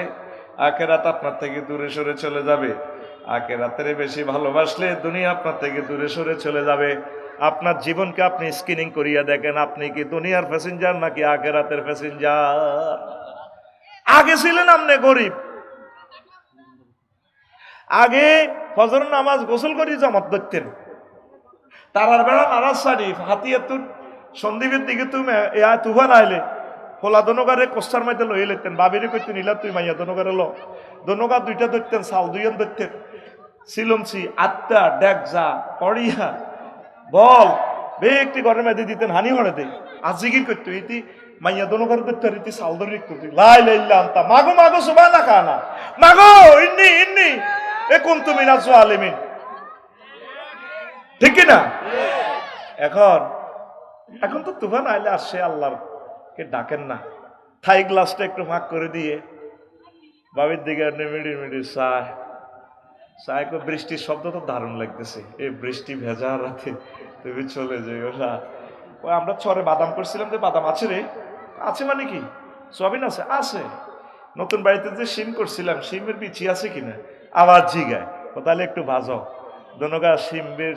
আখেরাত আপনার থেকে দূরে সরে চলে যাবে, আখেরাতের বেশি ভালোবাসলে দুনিয়া আপনার থেকে দূরে সরে চলে যাবে। আপনার জীবনকে আপনি স্ক্রিনিং করিয়া দেখেন, আপনি কি দুনিয়ার প্যাসেঞ্জার নাকি আখেরাতের প্যাসেঞ্জার? আগে ছিলেন আপনি গরিব, আগে ফজর নামাজ গোসল করি জামাত ধরতেন, তারার বেড়া নারাজ সারি হাতিয়া তুর সন্দীপের দিকে তুমি তুফান আইলে হোলা দনগারে কোস্টার মাইতে লইয়ে লেতেন, বাবিরে কইতেন ইলা তুই মাইয়া দনগারে ল, দনগা 2টা ধরতেন, সাল 2জন ধরতেন, সিলমসি আত্মা ডেকজা কড়িয়া বল বে একটি ঘরের মেয়েদের দিতেন, হানি হরে দেয় আজিগির করতো ইতি মাইয়া দনগারে ধরতে রীতি সাল ধরে করতে লাই লাইল্লা আনতা মাগো মাগো সুবাহ না খানা মাগো ইন্নি ইন্নি এ কোন তুমি না আলিমিন, ঠিক কিনা? এখন তো তুফান আইলে আসছে আল্লাহর কে ডাকেন না, থাই গ্লাসটা একটু ফাঁক করে দিয়ে বাবির দিকে মিড়ি মিড়ি চায় চায়। বৃষ্টির শব্দ তো দারুণ লাগতেছে, এই বৃষ্টি ভেজা রাতে তুমি চলে যাই ওরা। ওই আমরা চরে বাদাম করছিলাম, যে বাদাম আছে রে, আছে মানে কি সবিন আছে, আছে। নতুন বাড়িতে যে শিম করছিলাম, শিমের বিচি আছে কিনা আবার জিগায়, ও তাহলে একটু ভাজো দনগা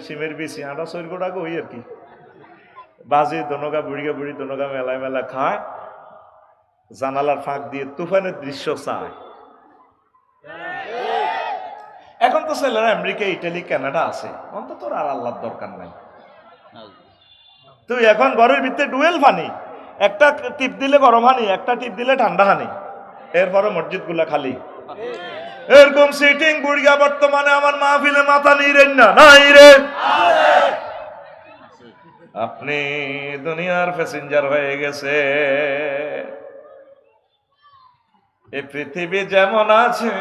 শিমের বিচি আমরা শরীর গোড়া ওই আর কি বাজে, দনগা বুড়িগা বুড়ি দনগা মেলায় মেলা খায়, জানালার ফাঁক দিয়ে তুফানের দৃশ্য চায়। এখন তো ছেলেরা আমেরিকা, ইটালি, কানাডা আছে, অন্তত তোর আর আল্লাহর দরকার নাই। তুই এখন ঘরের ভিতরে ডুয়েল পানি, একটা টিপ দিলে গরম হানি, একটা টিপ দিলে ঠান্ডা হানি, এরপরে মসজিদ গুলা খালি। এরকম সিটিং বুড়িয়া বর্তমানে আমার মাহফিলে মাথা নিরেন না নাই রে। আপনি দুনিয়ার প্যাসেঞ্জার হয়ে গেছে। এই পৃথিবী যেমন আছে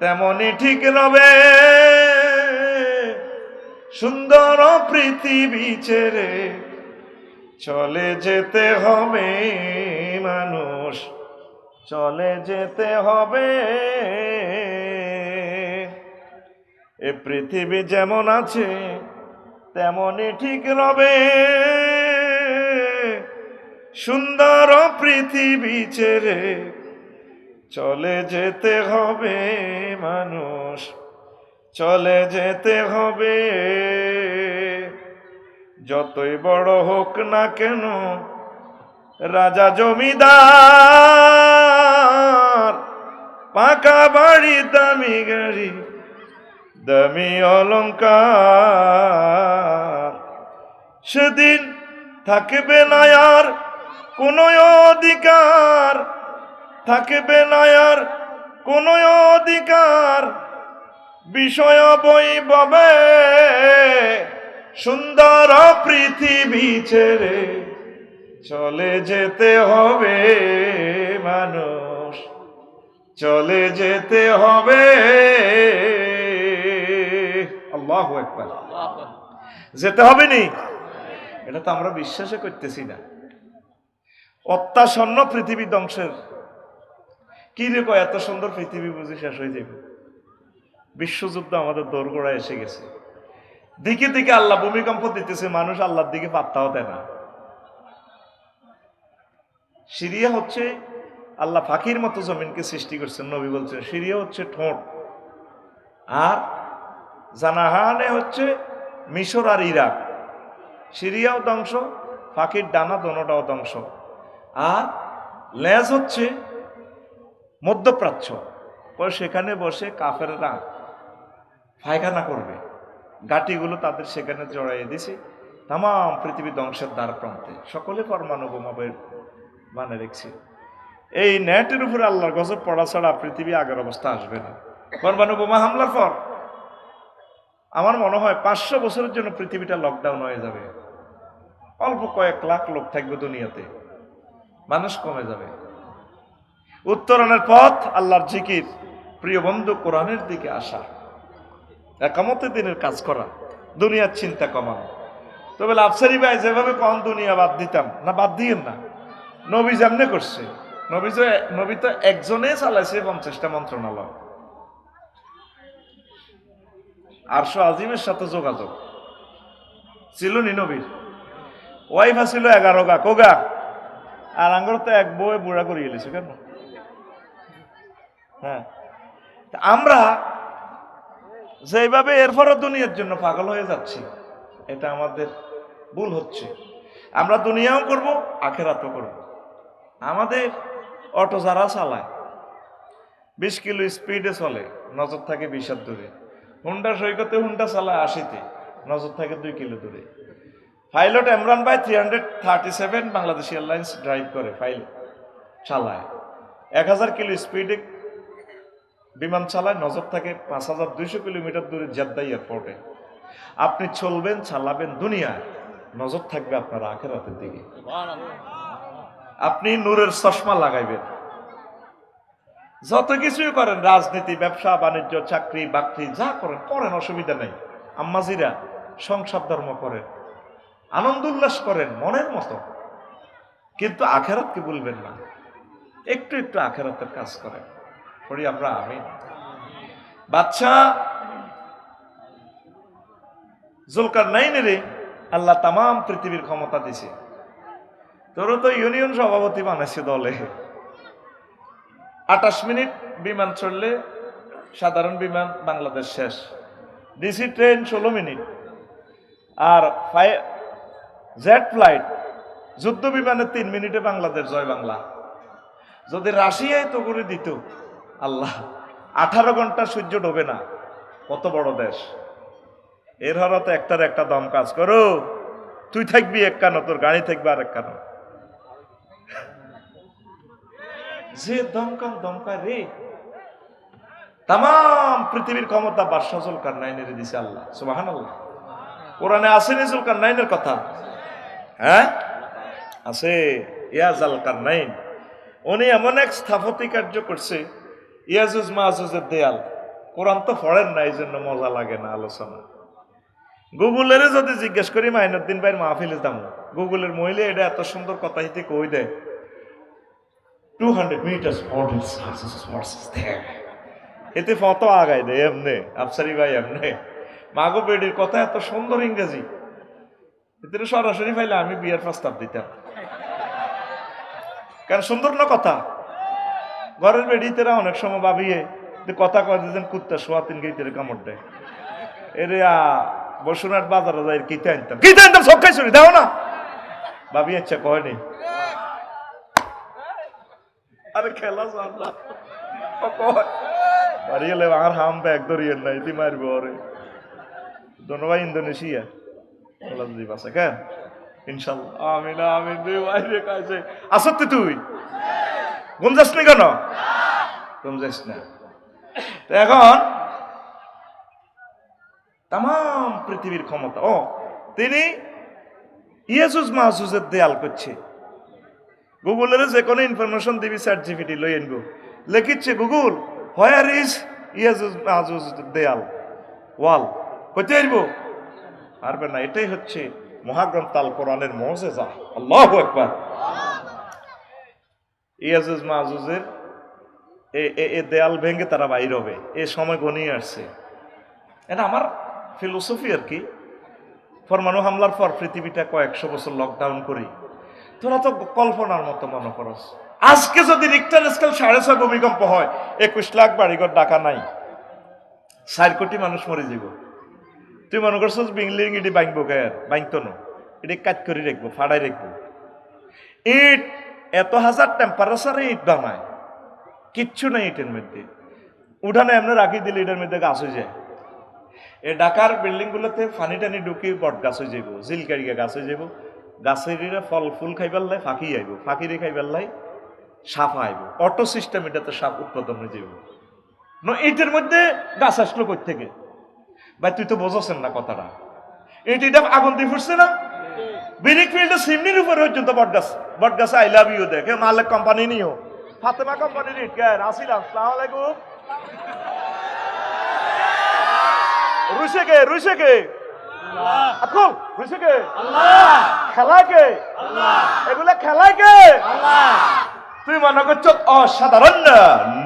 তেমনই ঠিক রবে, সুন্দর পৃথিবী ছেড়ে চলে যেতে হবে মানুষ, চলে যেতে হবে। এ পৃথিবী যেমন আছে তেমনই ঠিক রবে, সুন্দর পৃথিবী ছেড়ে চলে যেতে হবে মানুষ, চলে যেতে হবে। যতই বড় হোক না কেন রাজা জমিদার, পাকা বাড়ি দামি গাড়ি দামি অলংকার, সেদিন থাকবে না আর কোনো অধিকার, থাকবে না আর কোনো অধিকার, বিষয় বৈভবে সুন্দর পৃথিবী ছেড়ে চলে যেতে হবে মানুষ, চলে যেতে হবে। আল্লাহু আকবার। যেতে হবে নি, এটা তো আমরা বিশ্বাসই করতেছি না। অত্যাসন্ন পৃথিবী ধ্বংসের কি রে কয়, এত সুন্দর পৃথিবী বুঝি শেষ হয়ে যাবে? বিশ্বযুদ্ধ আমাদের দোরগোড়ায় এসে গেছে। দিকে দিকে আল্লাহ ভূমিকম্প দিতেছে, মানুষ আল্লাহর দিকে পাত্তাও দেয় না। সিরিয়া হচ্ছে আল্লাহ ফাঁকির মতো জমিনকে সৃষ্টি করছেন। নবী বলছেন সিরিয়া হচ্ছে ঠোঁট, আর জানাহানে হচ্ছে মিশর আর ইরাক। সিরিয়াও ধ্বংস, ফাঁকির ডানা দোনোটাও ধ্বংস। আর লেজ হচ্ছে মধ্যপ্রাচ্য, সেখানে বসে কাফেররা পায়খানা করবে, গাটিগুলো তাদের সেখানে জড়াইয়ে দিছে। তাম পৃথিবী ধ্বংসের দ্বার প্রান্তে সকলে পরমাণু বোমা মানে রেখেছে। এই নেটের উপরে আল্লাহর গজব পড়া ছাড়া পৃথিবী আগের অবস্থা আসবে না। পরমাণু বোমা হামলার পর আমার মনে হয় 500 বছরের জন্য পৃথিবীটা লকডাউন হয়ে যাবে। অল্প কয়েক লাখ লোক থাকবে দুনিয়াতে, মানুষ কমে যাবে। উত্তরণের পথ আল্লাহর জিকির, প্রিয় বন্ধু কোরআনের দিকে আসা, একামতের দিনের কাজ করা, দুনিয়ার চিন্তা কমানো। তবে আফসারি ভাই যেভাবে কম দুনিয়া বাদ দিতাম না, বাদ দিয়েন না। নবী যেমনে করছে, নবী তো একজনে চালাইছে 50টা মন্ত্রণালয়। আরশো আজিমের সাথে যোগাযোগ ছিল নি নবীর। ওয়াইফা ছিল 11 গা কোগা, আর আঙ্গর তো এক বউয়ে বুড়া করিয়ে গেছে কেন? হ্যাঁ, আমরা যেভাবে এরপরও দুনিয়ার জন্য পাগল হয়ে যাচ্ছি, এটা আমাদের ভুল হচ্ছে। আমরা দুনিয়াও করব, আখেরাতও করব। আমাদের অটো যারা চালায় 20 কিলো স্পিডে চলে, নজর থাকে 20 দূরে। হুন্ডা সৈকতে হুন্ডা চালায় 80-তে, নজর থাকে 2 কিলো দূরে। পাইলট ইমরান ভাই 337 বাংলাদেশ এয়ারলাইন্স ড্রাইভ করে, পাইলট চালায় 1000 কিলো স্পিডে বিমান চালায়, নজর থাকে 5200 কিলোমিটার দূরে জেদ্দা এয়ারপোর্টে। আপনি চলবেন, চালাবেন দুনিয়ায়, নজর থাকবে আপনার আখিরাতের দিকে। আপনি নূরের চশমা লাগাইবেন। যত কিছুই করেন, রাজনীতি, ব্যবসা বাণিজ্য, চাকরি বাকরি যা করেন করেন, অসুবিধা নেই। আম্মাজিরা সংসার ধর্ম করেন, আনন্দ উল্লাস করেন মনের মতো, কিন্তু আখিরাতকে ভুলবেন না। একটু একটু আখিরাতের কাজ করেন। পড়ি আমরা আমিন। বাদশা জুলকারনাইনের আল্লাহ তাম পৃথিবীর ক্ষমতা দিছে। তোর তো ইউনিয়ন সভাপতি বানাইছে দলে। 28 মিনিট বিমান চললে সাধারণ বিমান বাংলাদেশ শেষ। ডিসি ট্রেন 16 মিনিট, আর জেট ফ্লাইট যুদ্ধ বিমানে 3 মিনিটে বাংলাদেশ জয় বাংলা। যদি রাশিয়ায় তো করে দিত আল্লাহ, 18 ঘন্টা সূর্য ডোবে না। কত বড় দেশ। এর হরতে একটার একটা দম কাজ করো, তুই থাকবি এক কানো, তোর গাড়ি থাকবে আর এক কানো। যে দমকা রে, তাম পৃথিবীর ক্ষমতা বাদশা জুলকারনাইনের দিছে আল্লাহ। সুবহানাল্লাহ। কোরআনে আসেনি জুলকারনাইনের কথা? হ্যাঁ আছে। ইয়া জুলকারনাইন, উনি এমন এক স্থাপত্যিক কার্য করছে, ইয়াজুজ মাজুজের দেয়াল। কোরআন তো পড়েন না, এই জন্য মজা লাগে না আলোচনা। গুগলের যদি জিজ্ঞেস করি মাইনুদ্দিন ভাইয়ের মাহফিলে দাম, গুগলের মহিলা এটা এত সুন্দর কথা হিতে কই দেয় 200 meters horses there. এতে ফটো আগায় দেয় এমনি আফসারি ভাই এমনি মাগো বেডির কথা এত সুন্দর ইংরেজি, এতে সরাসরি পাইলে আমি বিয়ের প্রস্তাব দিতাম। কারণ সুন্দর না কথা, ঘরের বেডিতেরা অনেক সময় ভাবিয়ে কথা কয় দিয়েছেন কুত্তা শোয়া তিন গেইতের কামড় দেয়। এরে বসুনার বাজারে যাই কিতে আনতাম সব খাই চুরি দাও না ভাবি ইচ্ছা কয়নি। আরে খেলা বাড়ি এলে আমার হাম ব্যাগ ধরিয়েন নাই তুই মারব ওরে ধন্যবাদ ইন্দোনেশিয়া আছে কেন ইনশাল্লাহ আমি না আমি বাইরে কাছে আসতে তুই ঘুম যাস নি কেন ঘুম যাস না। এখন তাম পৃথিবীর ক্ষমতা তিনি ইয়াজুজ মাহুজের দেয়াল করছে। গুগলের যে কোনো ইনফরমেশন দিবি চ্যাট জিপিটি লই আনবো, লিখিচ্ছে গুগল হোয়ার ইজ ইয়াজুজ মাহুজ দেয়াল ওয়াল, কইতে আসব পারবে না। এটাই হচ্ছে মহাগ্রন্থ আল কোরআনের মুজিজা। আল্লাহু আকবার। ইয়াজুজ মাহুজের এ দেয়াল ভেঙে তারা বাইর হবে, এ সময় ঘনিয়ে আসছে। এটা আমার ফিলোসফি আর কি। পরমাণু হামলার পর পৃথিবীটা কয়েকশো বছর লকডাউন করি, তোরা তো কল্পনার মতো মনে করস। আজকে যদি রিক্টার স্কেল 6.5 ভূমিকম্প হয় 21 লাখ বাড়িঘর ঢাকা নাই, 4 কোটি মানুষ মরে যাব। তুই মনে করছিস বিল্ডিং ইটি ভাঙবো গায়ের ভাঙতো না, এটি কাজ করে রাখবো ফাড়াই রাখবো। ইট এত হাজার টেম্পারেচারে ইট বানায়, কিচ্ছু নেই ইটের মধ্যে। উঠানে এমনি রাখি দিলে এটার মধ্যে গাছ হয়ে যায়। এই ঢাকার বিল্ডিং গুলোতে ফানি টানি ঢুকি বট গাছ হয়ে যাব, জিলকারিয়া গাছ হয়ে যাব। গাছের ফল ফুল খাইবার লাই ফাঁকি আইব, ফাঁকিরে খাইবার লাই সাপ আইব। অটো সিস্টেম এটাতে সাপ উৎপাদন হয়ে যাব। এটার মধ্যে গাছ আসলো কই থেকে ভাই? তুই তো বোঝাছেন না কথাটা। এটা আগুন দিয়ে ফুটছে না, বিরিক ফিল্ডে সিমনির উপরে পর্যন্ত বট গাছ আই লাভ ইউ দেখে মালিক কোম্পানি নিও ফাতেমা কোম্পানির ইট গায়ে আসিলাম। আসসালামু আলাইকুম। রুশে কে এখন রুশে কে খেলায় কে এগুলা খেলায় কে? তুই মনে করছ অসাধারণ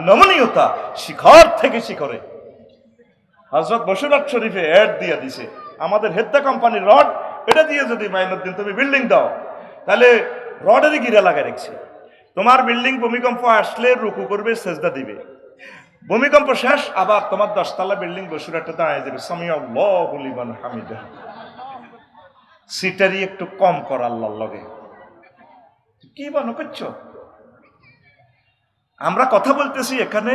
নমনীয়তা শিখর থেকে শিখরে। হযরত বসুরাত শরীফে অ্যাড দিয়ে দিছে আমাদের হেদ্দা কোম্পানির রড, এটা দিয়ে যদি মাইনুদ্দিন তুমি বিল্ডিং দাও তাহলে রডেরই গিরা লাগাই রাখছে। তোমার বিল্ডিং ভূমিকম্প আসলে রুকু করবে, সেজদা দিবে। ভূমিকম্প শেষ আবার তোমার 10 তলা বিল্ডিং বসুরাটে দাঁড়িয়ে যাবে, সামি আল্লাহু লিমান হামিদা। সিটারি একটু কম কর আল্লাহর লগে। কি মনে করছো? আমরা কথা বলতেছি, এখানে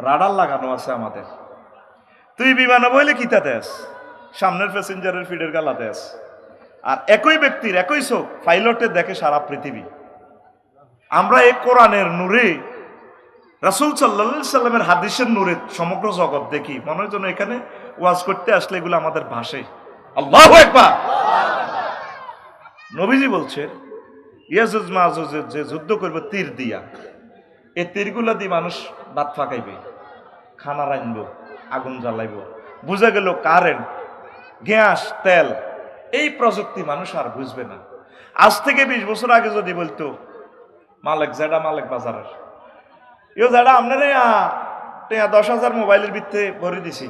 রাডার লাগানো আছে আমাদের। তুই বিমানে বইলে কিতা দেশ, সামনের প্যাসেঞ্জারের ফিডের গালা দেশ। আর একই ব্যক্তির একই চোখ পাইলটে দেখে সারা পৃথিবী। আমরা এই কোরআনের নূরে, রাসূল সাল্লাল্লাহু আলাইহি সাল্লামের হাদিসের নূরে সমগ্র জগৎ দেখি। মনে হয় যেন এখানে ওয়াজ করতে আসলে এগুলো আমাদের ভাষে। আল্লাহু আকবার। নবীজি বলছে ইয়াজুজ মাজুজের যে যুদ্ধ করবে তীর দিয়া, এই তীরগুলা দিয়ে মানুষ ভাত ফাঁকাইবে, খানা রাইনব, আগুন জ্বালাইব। বুঝা গেল কারেন্ট, গ্যাস, তেল, এই প্রযুক্তি মানুষ আর বুঝবে না। আজ থেকে 20 বছর আগে যদি বলতো মালিক জেডা মালিক বাজারের ইও যারা আপনারে 10,000 মোবাইলের ভিত্তে ভরে দিছি,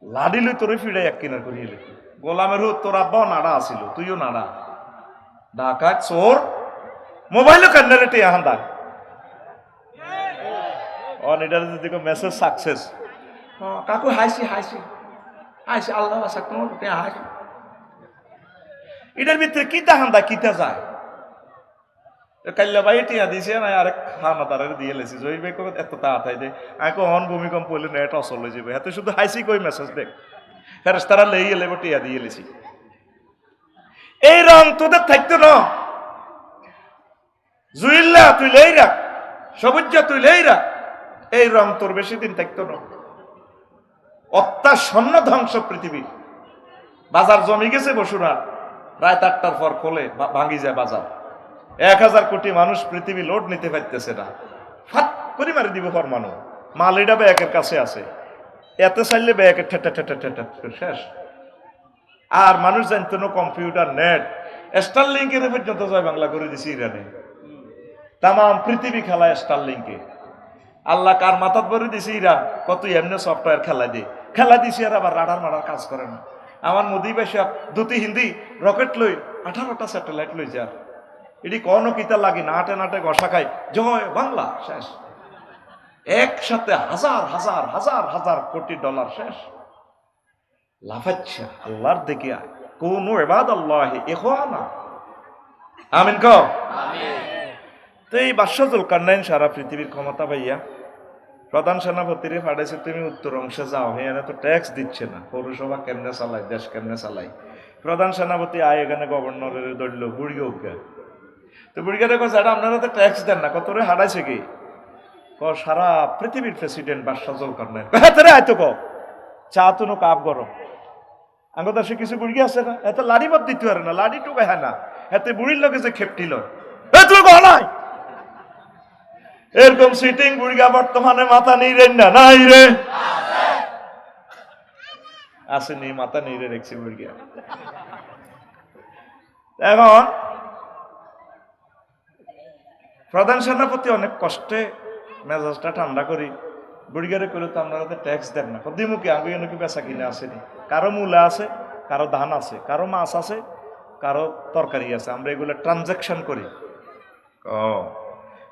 লাডি লই তোরে ফিরে এক কিনার করিয়ে লি। গোলামের তোর আব্বাও নাড়া আসিল, তুইও নাড়া। ঢাকা চোর মোবাইলও কান্নারে টিয়া হান্দা অনিডার যদি মেসেজ সাকসেস কাকু হাসি আল্লাহ হাসি। এটার ভিতরে কিতা হান্দা কিতা যায় কাল্লা ভাই টিয়া দিছে না আরেক খানা তারা দিয়ে লেছি জয়ী ভাই এত তাড়াতাড়ি দে আমি অন ভূমিকম্প হইলে নেট অচল হয়ে যাবে। হাতে শুধু হাসি কই মেসেজ দেখ ফেরেস তারা লেই এলে টিয়া দিয়ে লেছি। এই রং তোদের থাকতো না, জুইল্লা তুই লেই রাখ, সবুজা তুই লেই রাখ, এই রং তোর বেশি দিন থাকতো না। অত্যাসন্ন ধ্বংস পৃথিবী। বাজার জমি গেছে বসুরা, রাত 8টার পর খোলে ভাঙি যায় বাজার। 1000 কোটি মানুষ পৃথিবী লোড নিতে পারতেছে না, ফাট করে মারি দিব পরমাণু। মাল এটা ব্যাকের কাছে আছে, এত চাইলে ব্যাকের ঠেটা ঠেটা ঠেটা শেষ। আর মানুষ জানতো না কম্পিউটার নেট স্টারলিংকের পর্যন্ত জয় বাংলা করে দিছে ইরানে। তাম পৃথিবী খেলায় স্টারলিংকে আল্লাহ কার মাথাত ভরে দিছে ইরান কত এমনি সফটওয়্যার খেলা দিছে আর আবার রাডার মারার কাজ করে না। আমার মোদি বেশা দুটি হিন্দি রকেট লই 18টা স্যাটেলাইট লই যার এটি কোনো কিতা লাগে নাটে নাটে ঘষা খাই জয় বাংলা শেষ। একসাথে হাজার হাজার হাজার হাজার কোটি ডলার শেষ লাফাচ্ছে আল্লাহর দেখিয়া কোন ইবাদাল্লাহি ইখওয়ানা আমিন কও আমিন। তো এই বাদশাহ জুলকারনাইন সারা পৃথিবীর ক্ষমতা পাইয়া প্রধান সেনাপতিরে পাঠাইছে তুমি উত্তর অংশে যাও, এখানে তো ট্যাক্স দিচ্ছে না, পৌরসভা কেমনে চালাই, দেশ কেমনে চালাই। প্রধান সেনাপতি আয় এখানে গভর্নরের ধরল বুড়িয়ে উঠে, তো বুড়িয়ারে কাছে এটা আপনারা তো ট্যাক্স দেন না, কত রে হারাইছে কি সারা পৃথিবীর প্রেসিডেন্ট বাদশাহ জুলকারনাইন আয়তো ক চা তুনো কাপ গরম আঙ্গ দেশে কিছু বুড়ি আছে না, এত লাড়ি বাদ দিতে পারে না, লাড়ি টুকায় হ্যাঁ না, এতে বুড়ির লোকে যে খেপটি লয় তুমি গলায় এরকম সিটিং বুড়িগা বর্তমানে মাথা নিরেন না নাই রে আসেনি, মাথা নিরে রেখছি বুড়িগা। এখন প্রধান সেনাপতি অনেক কষ্টে মেজাজটা ঠান্ডা করি বুড়িগারে করে তো আপনারা তো ট্যাক্স দেন না, দিমুখে আগে নাকি বেচা কিনে আসেনি, কারো মূলা আছে, কারো ধান আছে, কারো মাছ আছে, কারো তরকারি আছে, আমরা এগুলো ট্রানজাকশন করি।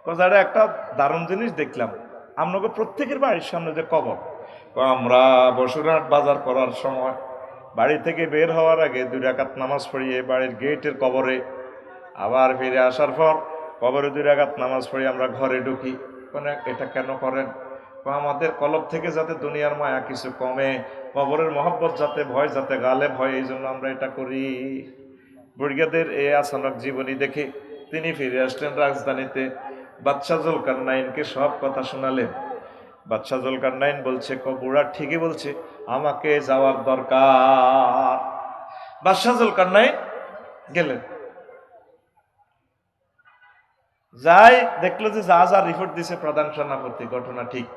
কোথায় একটা দারুণ জিনিস দেখলাম, আপনাকে প্রত্যেকের বাড়ির সামনে যে কবর, আমরা বসুরহাট বাজার করার সময় বাড়ি থেকে বের হওয়ার আগে 2 রাকাত নামাজ পড়িয়ে বাড়ির গেটের কবরে, আবার ফিরে আসার পর কবরে 2 রাকাত নামাজ পড়িয়ে আমরা ঘরে ঢুকি। এটা কেন করেন? আমাদের কলব থেকে যাতে দুনিয়ার মায়া কিছু কমে, কবরের মহব্বত যাতে ভয় যাতে গালেব হয়, এই জন্য আমরা এটা করি। বুড়িয়াদের এই আচানক জীবনী দেখে তিনি ফিরে আসলেন রাজধানীতে, বাদশাহ জুলকারনাইনকে সব কথা শোনালেন। বাদশাহ জুলকারনাইন বলছে বুড়া ঠিকই বলছে, আমাকে যাওয়ার দরকার। বাদশাহ জুলকারনাইন গেলেন, যাই দেখলো যে যা যা রিপোর্ট দিছে প্রধান সেনাপতি ঘটনা ঠিক।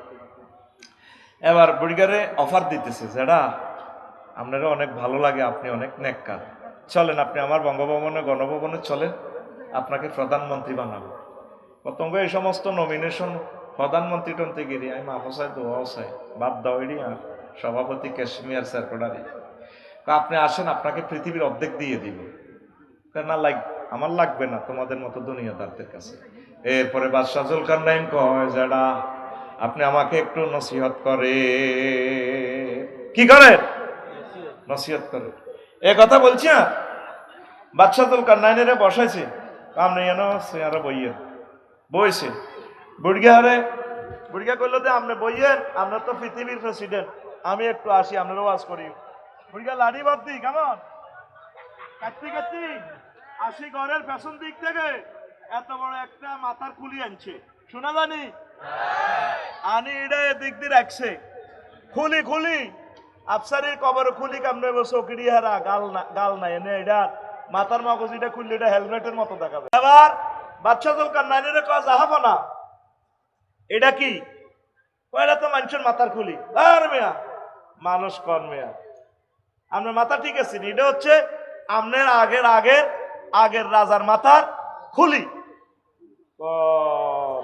এবার বুড়িগারে অফার দিতেছে, যেটা আপনারা অনেক ভালো লাগে, আপনি অনেক নেককার, চলেন আপনি আমার বঙ্গভবনে গণভবনে চলেন, আপনাকে প্রধানমন্ত্রী বানাবো। প্রথমে এই সমস্ত নমিনেশন প্রধানমন্ত্রী টন্ত্রীগিরি আমি মাফসায় দোয়াও চাই বাদ দাও, এটি আর সভাপতি কাশ্মীর সেক্রেটারি, আপনি আসেন, আপনাকে পৃথিবীর অর্ধেক দিয়ে দিব। না আমার লাগবে না তোমাদের মতো দুনিয়াদারদের কাছে। এরপরে বাদশাহ জুলকারনাইন কয় যারা আপনি আমাকে একটু নসিহত করে, কি করেন? নসিহত করে। এ কথা বলছি না, বাদশাহ জুলকারনাইনের বসাইছে, আপনি যেন চেয়ারে বইয়েন, বইছে বুড়িয়া করলো যে আপনি বইয়েন, আপনার তো পৃথিবীর প্রেসিডেন্ট, আমি একটু আসি, আপনারও ওয়াজ করি। বুড়িয়া লাড়ি বাদ দিই কেমন কাটতি আসি ঘরের পেছন দিক থেকে এত বড় একটা মাথার খুলি আনছে, শোনা জানি আনি এটা এদিক দিয়ে রাখছে, খুলি আফসারির কবর খুলি কামড়ে চৌকিরি হারা গাল নাই এনে এটা মাথার মগজ, এটা খুললে এটা হেলমেটের মতো দেখাবে। আবার বাদশাহ জুলকারনাইনের কয় যাহাবো না, এটা কি? এটা তো মানুষের মাথার খুলি। আর মেয়া মানুষ কন মেয়া, আপনার মাথা ঠিক আছে, এটা হচ্ছে আপনার আগের রাজার মাথার খুলি।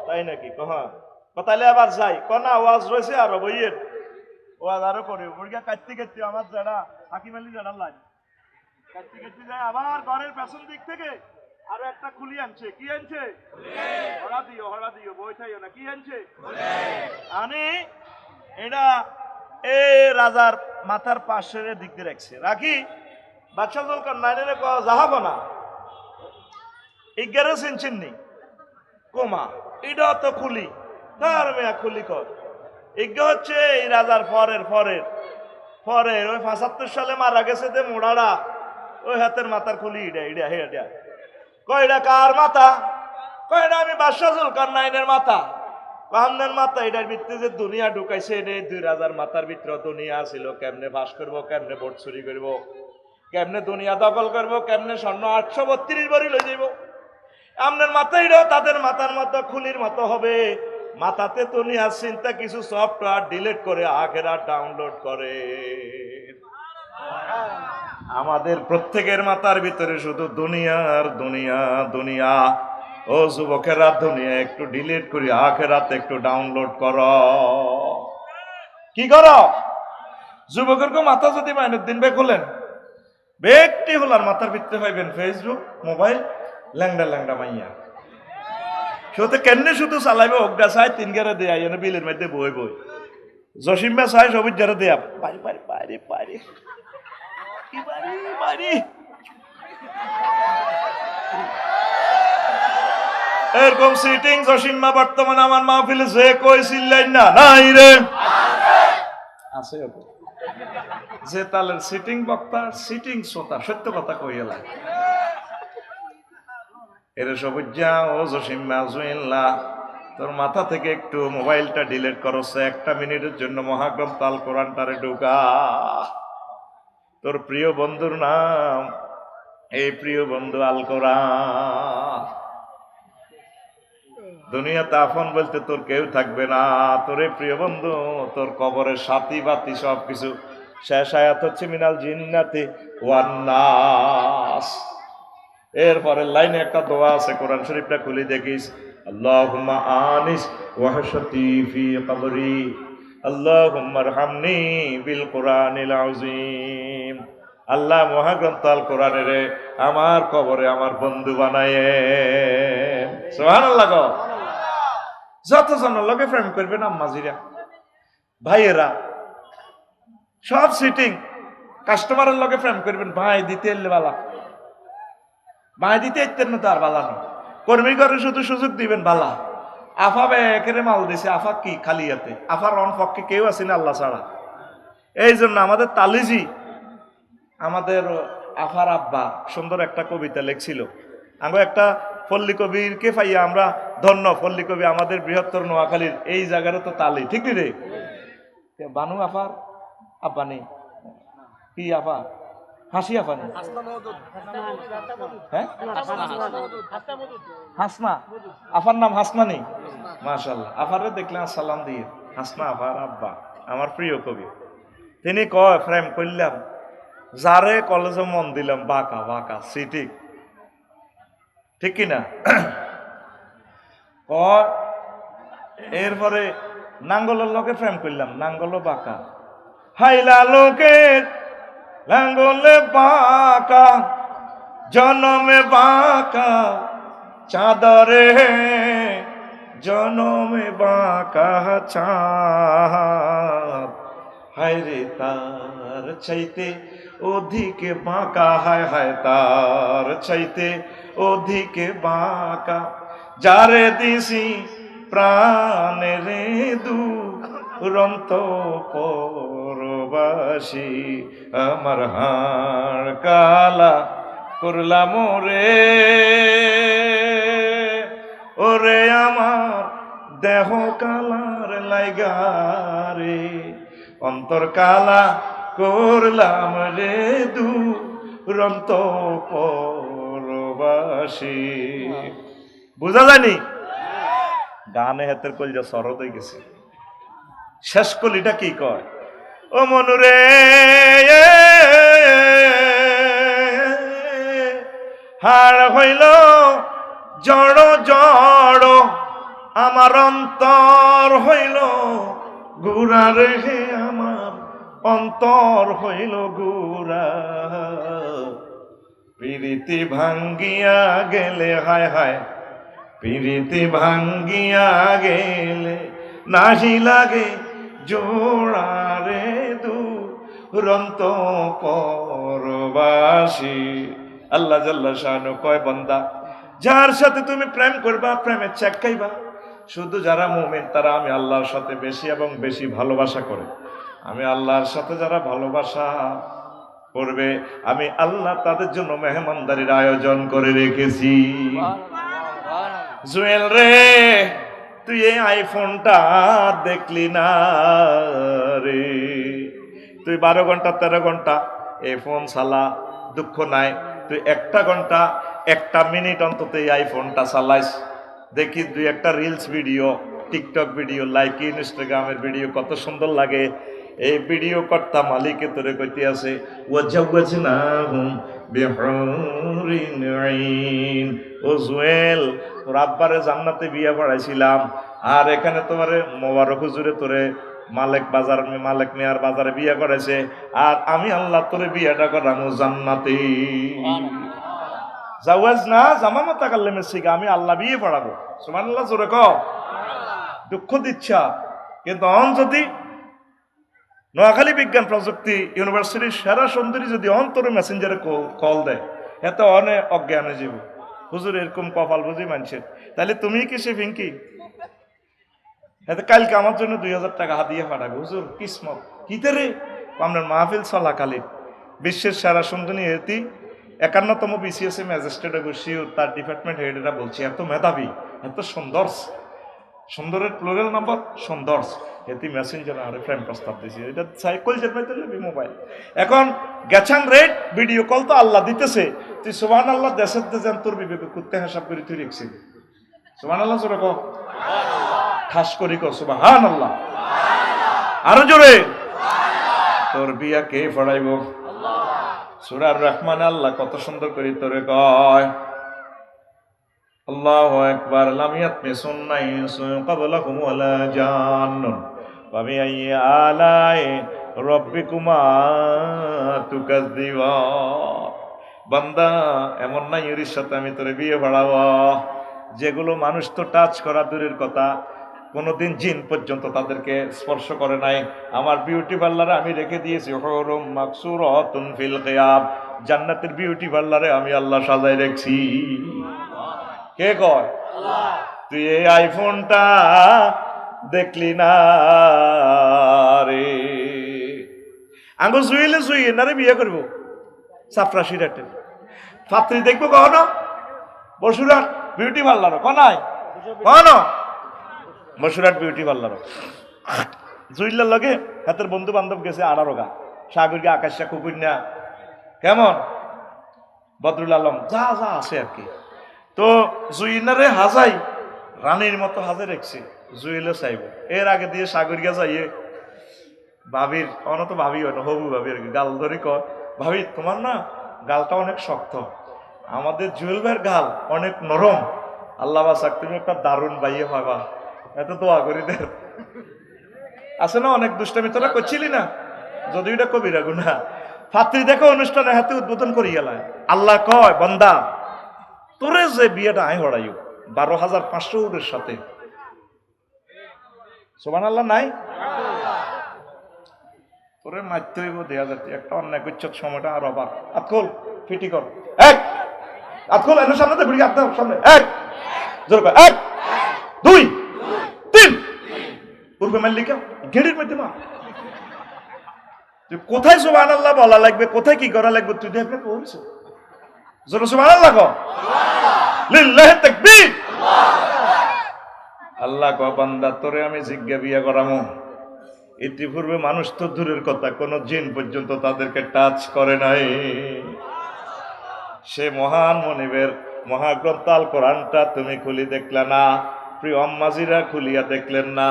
তাই নাকি? তাইলে আবার যাই না, ওয়াজ রয়েছে আরো বইয়ের ওয়াজ আরো করে মুরগা কাটতে আমার যারা হাকিম আলী যারা লাগে কাটতে যায়, আবার ঘরের পেছন দিক থেকে আরো একটা খুলি আনছে। কি আনছে? হরা দিও বইটাইও না, কি আনছে? আনি এটা এই রাজার মাথার পাশের দিক দিয়ে রাখছে, রাখি বাদশাহ জুলকারনাইনের যাহাব না, ইগারে চিনচিননি কোমা, এটা তো খুলি, তার মেয়া খুলি কর। ইজ্ঞ হচ্ছে এই রাজার পরের ওই 75 সালে মারা গেছে যে মোড়ারা, ওই হাতের মাথার খুলি এটা কয়টা কার মাথা? কয়টা আমি বাদশাহ জুলকারনাইনের মাথা। আপনার মাথা এটার ভিতরে যে দুনিয়া ঢুকাইছে, এটা 2000 মাথার ভিতরে দুনিয়া ছিল, কেমনে বাস করবো, কেমনে ভোট চুরি করবো, কেমনে দুনিয়া দখল করবো, কেমনে স্বর্ণ 832 বাড়ি লই যাইব। আপনার মাথাইটাও তাদের মাথার মতো খুলির মতো হবে, মাথাতে দুনিয়ার চিন্তা কিছু সফটওয়্যার ডিলিট করে আখেরাত ডাউনলোড করে। আমাদের প্রত্যেকের মাথার ভিতরে শুধু দুনিয়ার দুনিয়া দুনিয়া। ও যুবকেরা, দুনিয়া একটু ডিলিট করি, আখেরাত একটু ডাউনলোড করো। কি করো? যুবকের মাথা যদি মাইনুদ্দিন ভাই খোলেন, ব্যক্তি হলার মাথার ভিতরে পাইবেন ফেসবুক, মোবাইল, ল্যাংডা ল্যাংডা মাইয়া। সেতে কেমনে শুধু চালাইবে, অগ্রা চাই তিন গেরে দেয়া এনে বিলের মধ্যে বই বই। জসিম্বা চাই সবুজ যারা দেয়া পারি পারি পারি পারি পারি পারি। এরকম সিটিং জসিম্মা বর্তমানে আমার মাহফিলে যে কই চিল্লাই না নাই রে আছে। যে তালের সিটিং বক্তা, সিটিং শ্রোতা, সত্য কথা কইয়া লাগে। এর সবুজা ও জসিম্মা জুইল্লা, তোর মাথা থেকে একটু মোবাইলটা ডিলিট করছে, একটা মিনিটের জন্য মহাগ্রন্থ আল কোরআনটারে ঢুকা। তোর প্রিয় বন্ধুর নাম, এই প্রিয় বন্ধু আল কোরআন। দুনিয়াতে আপন বলতে তোর কেউ থাকবে না, তোর এই প্রিয় বন্ধু তোর কবরের সাথী বাতি সবকিছু। শেষ আয়াত হচ্ছে মিনাল জিন্নাতি ওয়ান নাস। এরপরের লাইনে একটা দোয়া আছে, কোরআন শরীফটা খুলে দেখিস। আল্লাহুম্মা আনিস ওয়াহশতি ফি কবরি, আল্লাহুম্মা আরহামনি বিল কোরআনিল আযীম। আল্লাহ মহাগ্রন্থ আল কোরআনের আমার কবরে আমার বন্ধু বানায়ে। সুবহানাল্লাহ। যতজনের লগে প্রেম করবেন আম্মাজিরা, ভাইয়েরা, সব সিটিং কাস্টমারের লগে প্রেম করবেন। ভাই দিতে এলে বালা, ভাই দিতে ইত্তেন না, তার বালা না। কর্মী করে শুধু সুযোগ দিবেন বালা। আফা বেকেরে মাল দিছে, আফা কি খালিয়াতে, আফার রন পক্ষে কেউ আছে না আল্লাহ ছাড়া। এই জন্য আমাদের তালিজি, আমাদের আফার আব্বা সুন্দর একটা কবিতা লিখছিল। আমরা একটা পল্লী কবিরকে পাইয়া আমরা ধন্য। পল্লী কবি আমাদের বৃহত্তর নোয়াখালীর এই জায়গারও তো তালি, ঠিক রে? বানু আফার আব্বা নেই, কি আফা হাসি আফা নেই, হ্যাঁ হাসনা আফার নাম হাসনা নেই। মাশাআল্লাহ, আফারে দেখলেন সালাম দিয়ে। হাসনা আফার আব্বা আমার প্রিয় কবি। তিনি কয় প্রেম করলাম যারে কলেজে মন দিলাম বাঁকা বাঁকা সিটি, ঠিক কিনা? এরপরে নাঙ্গলের লোকে প্রেম করলাম, নাঙ্গলও বাঁকা। হাইলা লোকের নাঙ্গলে বাঁকা, জনমে বাঁকা চাঁদরে, জনমে বাঁকা চাঁদ। হায়রে তার চাইতে অধিকে বাঁকা, হায় হায় তার চাইতে অধিকে বাঁকা। যারে দিছি প্রাণের দুরন্ত পরবাসী, আমার হাড় কালা করলাম রে, ওরে আমার দেহ কালার লাইগারে, অন্তর কালা করলাম রে দুরন্ত পরবাসী। বুঝা যায়নি? গানে হাতের কলজা সরদ হয়ে গেছে। শেষ কলিটা কি কয়? ও মনুরে হাড় হইল জড় জড়, আমার অন্তর হইল গুড়া রে, আমার অন্তর হইল গুড়া। প্রীতি ভাঙ্গিয়া গেলে, হায় হায় প্রীতি ভাঙ্গিয়া গেলে, নাহি লাগে জোড়া রে দুরন্ত পরবাসী। আল্লাহ জাল্লা শানু কয়, বান্দা যার সাথে তুমি প্রেম করবা, প্রেমের চেক খাইবা। শুধু যারা মুমিন তারা আমি আল্লাহর সাথে বেশি এবং বেশি ভালোবাসা করে। আমি আল্লাহর সাথে যারা ভালোবাসা করবে, আমি আল্লাহ তাদের জন্য মেহমানদারির আয়োজন করে রেখেছি। জুয়েল রে, তুই এই আইফোনটা দেখলি না রে? তুই 12 ঘন্টা 13 ঘন্টা এই ফোন চালা, দুঃখ নাই। তুই 1 ঘন্টা 1 মিনিট অন্তত এই আইফোনটা চালাইস, দেখি 2-1 reels video, TikTok video, like ইনস্টাগ্রামের ভিডিও কত সুন্দর লাগে। এই ভিডিও কর্তা মালিকে তোরে কইতে আছে ওয়াজাওয়াজনাহুম বিহুরিন আইন। ও জুয়েল, তোর আব্বারে জান্নাতে বিয়ে পড়াইছিলাম, আর এখানে তোমারে মোবারক হুজুরে তোরে মালিক মিয়ার বাজারে বিয়ে করেছে, আর আমি আল্লাহ তোরে বিয়েটা করামু জান্নাতে। জাওয়াজ না জামা মাতা কাল্লেমের শিখা, আমি আল্লাহ বিয়ে পড়াবো। সুবহানাল্লাহ, জোরে কও। দুঃখ দিচ্ছা, কিন্তু যদি নোয়াখালী বিজ্ঞান প্রযুক্তি ইউনিভার্সিটির সেরা সুন্দরী যদি অন্তরে মেসেঞ্জারে কল দেয়, এত অনেক অজ্ঞানে জীব হুজুর এরকম কপাল বুঝি মানুষের, তাহলে তুমি কি সে ফিঙ্কি? এতে কালকে আমার জন্য 2000 টাকা হাতিয়ে পাঠাবে। হুজুর কিসমত কিতে রে, আপনার মাহফিল চলাকালীন বিশ্বের সেরা সুন্দরী এটি 51তম বিসিএসএ ম্যাজিস্ট্রেট শিওর, তার ডিপার্টমেন্ট হেডেরা বলছি এত মেধাবী, এত সুন্দর, সুন্দরের প্লুরাল নাম্বার সুন্দর, এটি মেসেঞ্জার আরে ফ্রেম প্রস্তাব দিয়েছি, এটা সাইকেল যেতে মোবাইল। এখন গেছাং রেড ভিডিও কল তো আল্লাহ দিতেছে, তুই সুবহানাল্লাহ দেশের দেশেন তোর বিবেকে কুত্তে হিসাব করে তুই রেখছি। সুবহানাল্লাহ জোরে কও, ঠাস করি কও সুবহানাল্লাহ, আরো জোরে। তোর বিয়া কে পড়াইব? সূরা রহমান আল্লাহ কত সুন্দর করে তোরে কয়, আল্লাহু আকবার, লাম ইয়াতমিসুন নাইসুন ক্বাবলাকুম ওয়ালা জান্নুন ওয়া বিআইয়ি আলাই রাব্বিকুমা তুকাজ্জিবান। বান্দা, এমন নারীর সাথে আমি তোরে বিয়ে পড়াবো যেগুলো মানুষ তো টাচ করা দূরের কথা, কোনোদিন জিন পর্যন্ত তাদেরকে স্পর্শ করে নাই। আমার বিউটি পার্লারে আমি রেখে দিয়েছি হুরুম মাকসুরাতুন ফিল কিয়াব, জান্নাতের বিউটি পার্লারে আমি আল্লাহ সাজাই রেখেছি। কে কয়? তুই এই আইফোনটা দেখলি না রে, আঙ্গুল শুইলে শুইয়ে না রে বিয়ে করবো সাফরা সিরাটে ফাত্রি দেখবো কখনো? বসুরাট বিউটি পার্লার কনাই কখনো? বসুরাট বিউটি পার্লার জুইলার লগে হাতের বন্ধু বান্ধব গেছে আড়ারোগা সাগরকে আকাশা কুকুন্যা কেমন বদরুল আলম যা যা আছে আর কি। তো জুইনারে হাজাই রানীর মতো হাজে রেখছি, জুইলে চাইব। এর আগে দিয়ে সাগরিয়া যাইয়ে ভাবির অনত ভাবি হয় না, হবু ভাবি আর কি, গাল ধরি কর, ভাবি তোমার না গালটা অনেক শক্ত, আমাদের জুয়েল ভাইয়ের গাল অনেক নরম, আল্লাহ বাসাক তুমি একটা দারুণ বাইয়ে পাবা, এত দোয়া করি দে। আছে না অনেক দুষ্টামি তোরা করছিলি না, যদি এটা কবিরা গুনা। ফাত্রি দেখো অনুষ্ঠানে হাতে উদ্বোধন করি গেলায়, আল্লাহ কয় বান্দা তোরে যে বিয়েটা আয় হড়াইও 12,500 সাথে, সুবহানাল্লাহ নাই, তোরে মারতে হইব 2000 একটা অন্যায় করছ সময়টা আর অবাক আতখোল ফিটি কর, এক আতখোল এর সামনে ঘুরি আপ সামনে, এক জোর কর, 1 2 3 পূর্বে মাল্লিকা গেড়ির মধ্যে মা তুই কোথায় সুবহানাল্লাহ বলা লাগবে, কোথায় কি করা লাগবে তুই দেখবে পড়ছ, জোর সুবহানাল্লাহ কও, লিল্লাহি তাকবীর। আল্লাহ কয় বান্দা তোরে আমি জিজ্ঞা বিয়া করামো, ইতিপূর্বে মানুষ তো দূরের কথা কোন জিন পর্যন্ত তাদেরকে টাচ করে নাই। সে মহান মনিবের মহাগ্রন্থ আল কোরআনটা তুমি খুলি দেখলে না, প্রিয় আম্মাজিরা খুলিয়া দেখলেন না।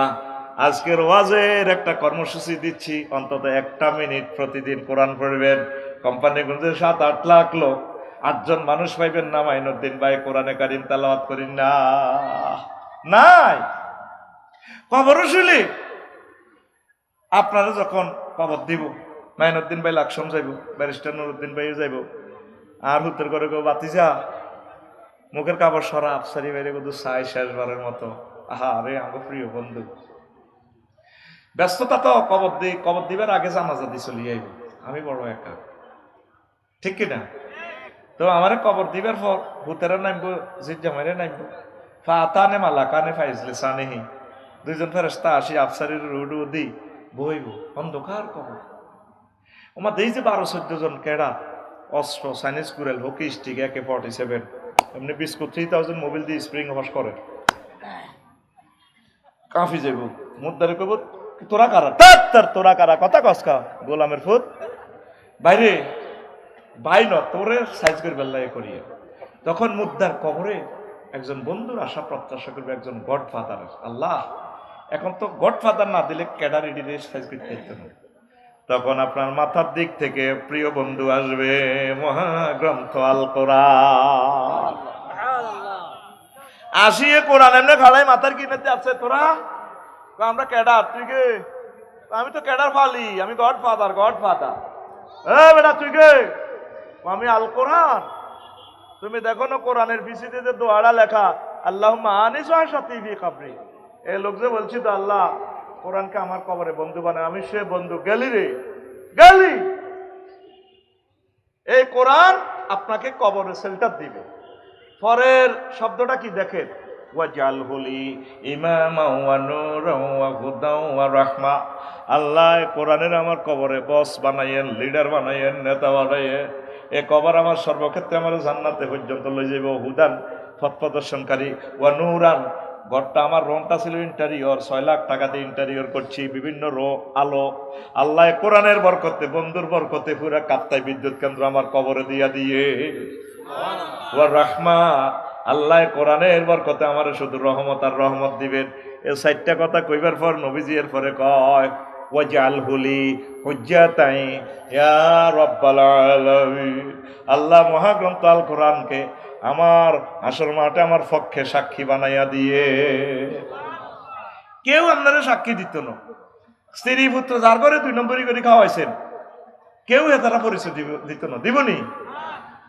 আজকের ওয়াজের একটা কর্মসূচি দিচ্ছি, অন্তত 1 মিনিট প্রতিদিন কোরআন পড়বেন। কোম্পানিগুলোতে 7-8 লাখ লোক, 8 জন মানুষ পাইবেন না মাইনুদ্দিন ভাই কোরআনে কারিম তেলাওয়াত করেন না, নাই কবর শুলি। আপনারা যখন কবর দিব মাইনুদ্দিন ভাই লাকসম যাইব, ব্যারিস্টার নুরুদ্দিন ভাইও যাইব, আর হুতের করে কেউ বাতিজা মুখের কাপড় সরা আফসারি বাইরে কিন্তু চাই শেষবারের মতো। আহা রে আমার প্রিয় বন্ধু, ব্যস্ততা তো কবর দিবার আগে জানাজা দিয়ে চলে যাইব, আমি বড় একা, ঠিক কিনা? তো আমার কবর দিবার পর হুতেরা নামবো, জিজ্জামাইরে নামবো, ফাতানে মালাকানে ফাইজলে সানেহি, 2 জন ফেরেশতা আসি আফসারির রুডু দি বইব অন্ধকার কবর। ওমা দেই যে 12-14 জন কেডা অস্ত্র, চাইনিজ কুরেল, হকি স্টিক, AK-47, এমনি বিস্কুট 3000 মোবিল দিয়ে স্প্রিং ওয়াশ করে কাফি যাইব। মুদ্দারে কব তোরা কারা, তোরা কারা কথা কসকা গোলামের ফুট বাইরে ভাই ন তোরে সাইজ করে বেল্লাই করিয়ে। তখন মুদ্দার কবরে একজন বন্ধুর আশা প্রত্যাশা করবে, একজন গডফাদার। আল্লাহ এখন তো গডফাদার না দিলে ক্যাডার এডি সাইজ করতে পারত না, তখন আপনার মাথার দিক থেকে প্রিয় বন্ধু আসবে মহাগ্রন্থ আল কোরআন। আসিয়ে কোরআন এমনি খাড়াই মাথার কিনাতে আছে, তোরা আমরা ক্যাডার, তুই কে? আমি তো ক্যাডার ফালি, আমি গড ফাদার। বেটা তুই কে? আমি আল কোরআন। তুমি দেখো না কোরআনের পিছিয়ে যে দোয়ারা লেখা, আল্লাহ আনিস সাথী কাবরি। এই লোক যে বলছি তো আল্লাহ কোরআনকে আমার কবরে বন্ধু বানায়, আমি সে বন্ধু। গেলি রে গেলি। এই কোরআন আপনাকে কবরে শেল্টার দিবে। পরের শব্দটা কি দেখেন, ওয়াজআলহুলি ইমামা ওয়া নূরান ওয়া হুদান ওয়া রাহমা। আল্লাহ কোরআনের আমার কবরে বস বানাইয়েন, লিডার বানাইয়েন, নেতা বানাইয়েন। এ কবর আমার সর্বক্ষেত্রে আমার জান্নাতে পর্যন্ত লই যাইব। হুদান পথ প্রদর্শনকারী, ওয়া নূরান ঘরটা আমার রংটা ছিল ইন্টেরিয়র, 6 লাখ টাকা দিয়ে ইন্টেরিয়র করছি, বিভিন্ন আলো। আল্লাহ কোরআনের বরকতে, বন্ধুর বরকতে পুরা কাপ্তাই বিদ্যুৎ কেন্দ্র আমার কবরে দিয়া দিয়ে। ওয়া রাহমা, আল্লাহ কোরআনের বরকতে আমার শুধু রহমত আর রহমত দিবেন। এই 4টা কথা কইবার পর নবীজি এর পরে কয় ওয়াজআলহুলি হুজ্জাতান ইয়া রাব্বাল আলামিন। আল্লাহ মহাগ্রন্থ আল কোরআনকে আমার হাসর মাঠে আমার পক্ষে সাক্ষী বানাইয়া দিয়ে। কেউ আপনারা সাক্ষী দিত না, স্ত্রী পুত্র যার ঘরে 2 নম্বরই করে খাওয়াইছেন, কেউ তারা পরিচয় দিত না। দিবনি?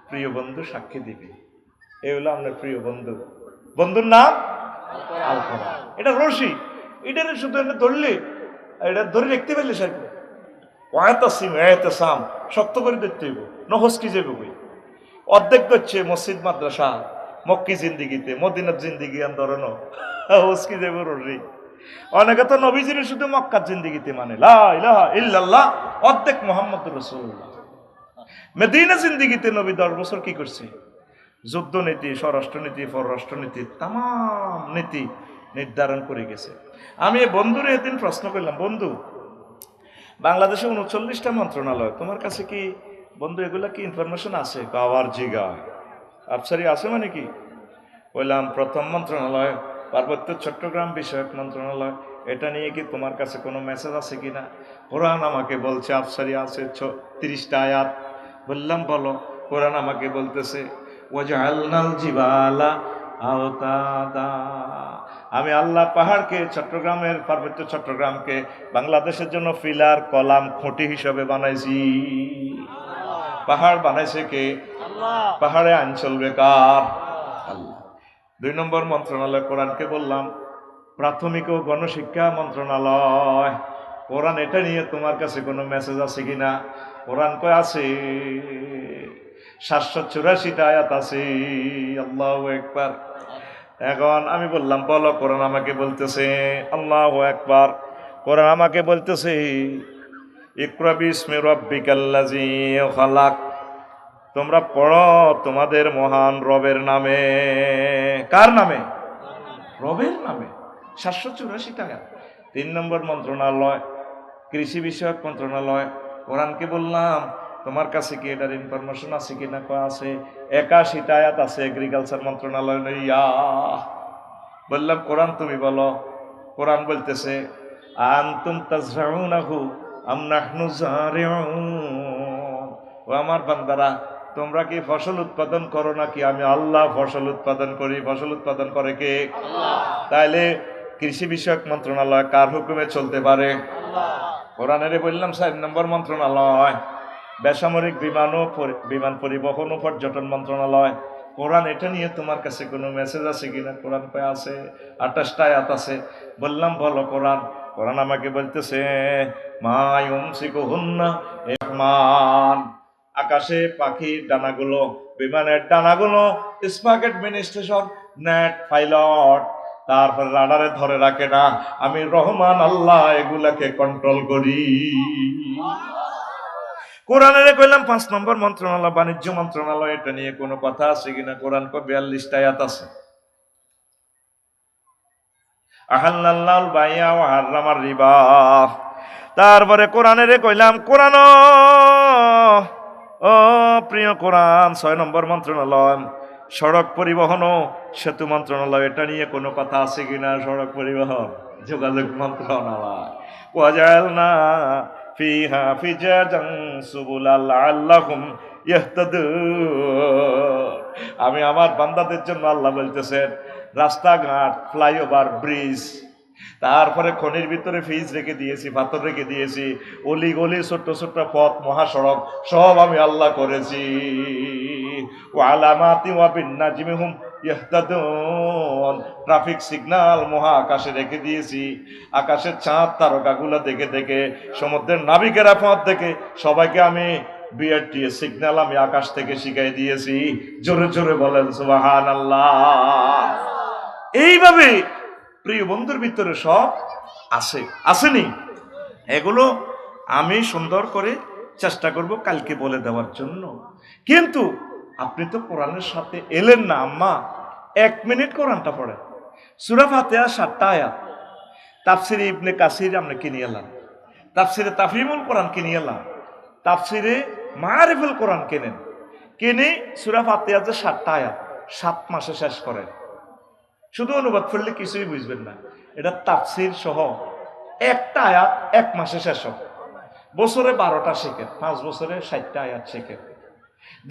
প্রিয় বন্ধু সাক্ষী দিবে। এই হলো আপনার প্রিয় বন্ধু। বন্ধুর নাম আল কোরআন। এটা রশি, এটা শুধু ধরলে, এটা ধরে রাখতে পারলে সাথে ওয়াতাসিম শক্ত করে দেখতে হইব, নহস্কি যাবে বই। অর্ধেক হচ্ছে মসজিদ মাদ্রাসা মক্কি জিন্দিগিতে, মদিনার জিন্দিগি আন্দোলন হস্কি যাবে রশি। অনেকে তো নবীজির শুধু মক্কার জিন্দিগিতে মানে লা ইলাহা ইল্লাল্লাহ, অর্ধেক মুহাম্মদুর রাসূলুল্লাহ। মদিনা জিন্দিগিতে নবী 10 বছর কি করছে? যুদ্ধ নীতি, স্বরাষ্ট্রনীতি, পররাষ্ট্রনীতি, তাম নীতি নির্ধারণ করে গেছে। আমি বন্ধুরে এদিন প্রশ্ন করলাম, বন্ধু বাংলাদেশে 39টা মন্ত্রণালয়, তোমার কাছে কি বন্ধু এগুলা কি ইনফরমেশন আছে? আবার জিগা আফসারি আছে মানে কি? বললাম প্রথম মন্ত্রণালয় পার্বত্য চট্টগ্রাম বিষয়ক মন্ত্রণালয়, এটা নিয়ে কি তোমার কাছে কোনো মেসেজ আছে কিনা? কোরআন আমাকে বলছে আফসারি আছে 30টা আয়াত। বললাম বলো। কোরআন আমাকে বলতেছে ওয়াজআলনাল জিবালা আওতাদা, আমি আল্লাহ পাহাড়কে, চট্টগ্রামের পার্বত্য চট্টগ্রামকে বাংলাদেশের জন্য পিলার, কলাম, খুঁটি হিসেবে বানাইছি। পাহাড় বানাইছে কে? আল্লাহ। পাহাড়ে আইন চলবে কার? আল্লাহ। 2 নম্বর মন্ত্রণালয় কোরআনকে বললাম প্রাথমিক ও গণশিক্ষা মন্ত্রণালয়, কোরআন এটা নিয়ে তোমার কাছে কোনো মেসেজ আছে কিনা? কোরআন কয় আছে, 784টা আয়াত আছে। আল্লাহু আকবার। এখন আমি বললাম বলো। কোরআন আমাকে বলতেছে, আল্লাহু আকবার, কোরআন আমাকে বলতেছে ইকরা বিসমি রাব্বিকাল্লাযী খালাক, তোমরা পড়ো তোমাদের মহান রবের নামে। কার নামে? রবের নামে। 784 টাকা। 3 নম্বর মন্ত্রণালয় কৃষি বিষয়ক মন্ত্রণালয়, কোরআনকে বললাম তোমার কাছে কি এটার ইনফরমেশন আছে কিনা? কয় আছে। 81টা আয়াত আছে এগ্রিকালচার মন্ত্রণালয় লইয়া। বললাম কোরআন তুমি বলো। কোরআন বলতেছে আনতুম তাজরাউনাহু আম নাহনু জারিউন, ও আমার বান্দারা তোমরা কি ফসল উৎপাদন করো নাকি আমি আল্লাহ ফসল উৎপাদন করি? ফসল উৎপাদন করে কে? আল্লাহ। তাইলে কৃষি বিষয়ক মন্ত্রণালয় কার হুকুমে চলতে পারে? আল্লাহ। কোরআনের বললাম 4 নম্বর মন্ত্রণালয় বেসামরিক বিমান পরিবহন ও পর্যটন মন্ত্রণালয়, কোরআন এটা নিয়ে তোমার কাছে কোনো মেসেজ আছে কিনা? কোরআন কয় আছে, 28টা আয়াত আছে। বললাম বলো কোরআন। কোরআন আমাকে বলতেছে মা ইউমসিকুহুন্না রহমান, আকাশে পাখির ডানাগুলো, বিমানের ডানাগুলো, স্পাক অ্যাডমিনিস্ট্রেশন, নেট, পাইলট, তারপর রাডারে ধরে রাখে না, আমি রহমান আল্লাহ এগুলাকে কন্ট্রোল করি। কোরআনের কইলাম 5 নম্বর মন্ত্রণালয় বাণিজ্য মন্ত্রণালয়, এটা নিয়ে কোনো কথা আছে কিনা? কোরআন কো 42টা আয়াত আছে। আহাল্লাল্লাহুল বাইয়া ওয়া হারামার রিবা। তারপরে কোরআনের কইলাম কোরআন, ও প্রিয় কোরআন 6 নম্বর মন্ত্রণালয় সড়ক পরিবহন ও সেতু মন্ত্রণালয়, এটা নিয়ে কোনো কথা আছে কিনা? সড়ক পরিবহন যোগাযোগ মন্ত্রণালয়। ওয়াজআলনা ফিহা ফিজাজান সুবুলাল লাআল্লাহুম ইয়াহতাদুন। আমি আমার বান্দাদের জন্য আল্লাহ বলতেছেন রাস্তাঘাট, ফ্লাইওভার, ব্রিজ, তারপরে খনির ভিতরে ফিজ রেখে দিয়েছি, পাথর রেখে দিয়েছি, অলি গলি, ছোট্ট ছোট্ট পথ, মহাসড়ক সব আমি আল্লাহ করেছি। ওয়া আলামাতি ওয়া বিন-নাজমি হুম ইয়াহতাদুন। ট্রাফিক সিগন্যাল মহাকাশে রেখে দিয়েছি, আকাশের চাঁদ তারকাগুলো দেখে দেখে, সমুদ্রের নাবিকেরা পথ দেখে সবাইকে আমি বিআরটিএস সিগন্যাল আমি আকাশ থেকে শিখাই দিয়েছি। জোরে জোরে বলেন সুবহানাল্লাহ। এইভাবে প্রিয় বন্ধুর ভিতরে সব আছে, আসেনি? এগুলো আমি সুন্দর করে চেষ্টা করব কালকে বলে দেওয়ার জন্য। কিন্তু আপনি তো কোরআনের সাথে এলেন না আম্মা, 1 মিনিট কোরআনটা পড়েন। সূরা ফাতিহা 7টা আয়াত, তাফসিরে ইবনে কাসির আমরা কিনে এলাম, তাফসিরে তাফহিমুল কোরআন কিনে এলাম, তাফসিরে মারিফুল কোরআন কেনেন, কিনে সূরা ফাতিহা যে 7টা আয়াত 7 মাসে শেষ করেন। শুধু অনুবাদ করলে কিছুই বুঝবেন না, এটা তাফসির সহ একটা আয়াত 1 মাসে শেষ হবে। বছরে 12টা শেখেন, 5 বছরে 60টা আয়াত শেখেন,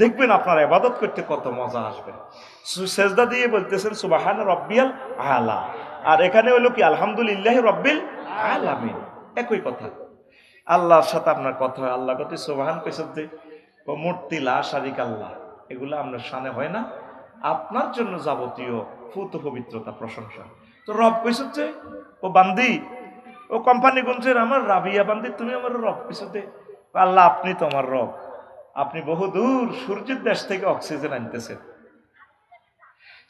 দেখবেন আপনার ইবাদত করতে কত মজা আসবে। সেজদা দিয়ে বলতেছেন সুবহান রাব্বিয়াল আলা, আর এখানে হলো কি আলহামদুলিল্লাহি রাব্বিল আলামিন, একই কথা। আল্লাহর সাথে আপনার কথা হয়, আল্লাহ কত সুবহান কইছেন যে ও মূর্তি লা শারিক আল্লাহ, এগুলো আপনার শানে হয় না, আপনার জন্য যাবতীয় ফুত পবিত্রতা প্রশংসা। তো রব কইছেন যে ও বান্দি, ও কোম্পানি গুনছেন আমার রাবিয়া বান্দি, তুমি আমার রব কইছেন যে আল্লাহ আপনি তো আমার রব। আপনি বহুদূর সূর্যের দেশ থেকে অক্সিজেন আনতেছেন,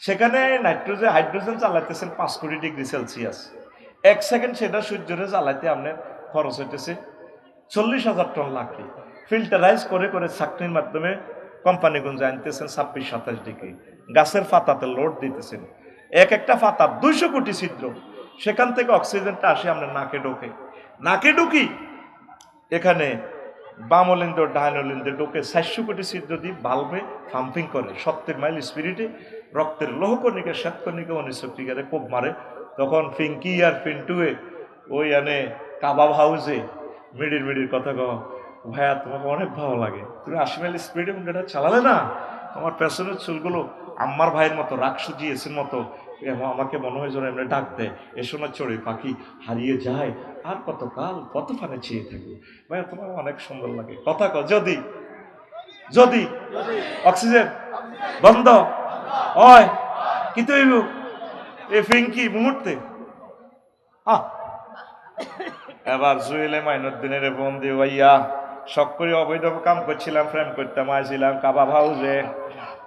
সেখানে নাইট্রোজেন হাইড্রোজেন চালাইতেছেন 5 কোটি ডিগ্রি সেলসিয়াস, 1 সেকেন্ড সেটা সূর্যরে জ্বালাইতে আপনার খরচ হইতেছে 40,000 টন লাকড়ি, ফিল্টারাইজ করে করে ছাকনির মাধ্যমে কোম্পানিগঞ্জে আনতেছেন 26-27 ডিগ্রি, গাছের পাতাতে লোড দিতেছেন, এক একটা পাতা 200 কোটি ছিদ্র, সেখান থেকে অক্সিজেনটা আসে আপনার নাকে ঢোকে, নাকে ঢুকি এখানে বামলিন্দ ডাইনলিন্দে ঢোকে 400 কোটি ছিদ্র দিয়ে ভালভে পাম্পিং করে 70 মাইল স্পিরিটে, রক্তের লৌহকণিকা শ্বেতকণিকা অনুশক্তিকারে কোপ মারে, তখন ফিঙ্কি আর ফিন্টুয়ে ওই এনে কাবাব হাউসে মিডির কথা কও, ভাইয়া তোমাকে অনেক ভালো লাগে, তুমি 80 মাইল স্পিডে মুন্ডাটা চালালে না, তোমার পেছনের চুলগুলো আম্মার ভাইয়ের মতো রাক্ষসী এসের মতো, আমাকে মনে হয় যেন এমনি ডাক দেয়, এসো না চড়ে পাখি হারিয়ে যায়, আর কতকাল কত ফানে চেয়ে থাকবে, ভাইয়া তোমার অনেক সুন্দর লাগে, কথা কও। যদি যদি অক্সিজেন বন্ধ হয় কি তৈব এ ফিঙ্কি মুহূর্তে এবার জুয়েলে মাইনুদ্দিনের ফোন দিয়ে, ভাইয়া শখ করে অবৈধ কাম করছিলাম, ফ্রেম করতাম, আইছিলাম কাবাব হাউসে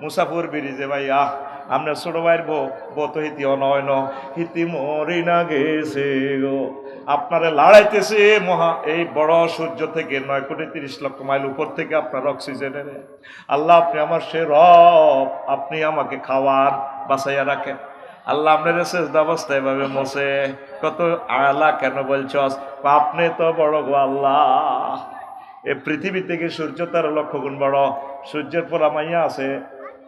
মুসাফুর ব্রিজে, ভাইয়া আমরা ছোট ভাইয়ের বউ তো হিতি নয় ন হিতি মরি না গেছে গো, আপনারা লড়াইতেছে মহা এই বড় সূর্য থেকে 9 কোটি 30 লক্ষ মাইল উপর থেকে আপনার অক্সিজেনের, আল্লাহ আপনি আমার সে রব, আপনি আমাকে খাওয়ার বাঁচাইয়া রাখেন। আল্লাহ আপনার সেজদা অবস্থা এভাবে মোছে, কত আলা কেন বলছস, আপনি তো বড় গো আল্লাহ, এ পৃথিবী থেকে সূর্য 13 লক্ষ গুণ বড়, সূর্যের পোলা মাইয়া আছে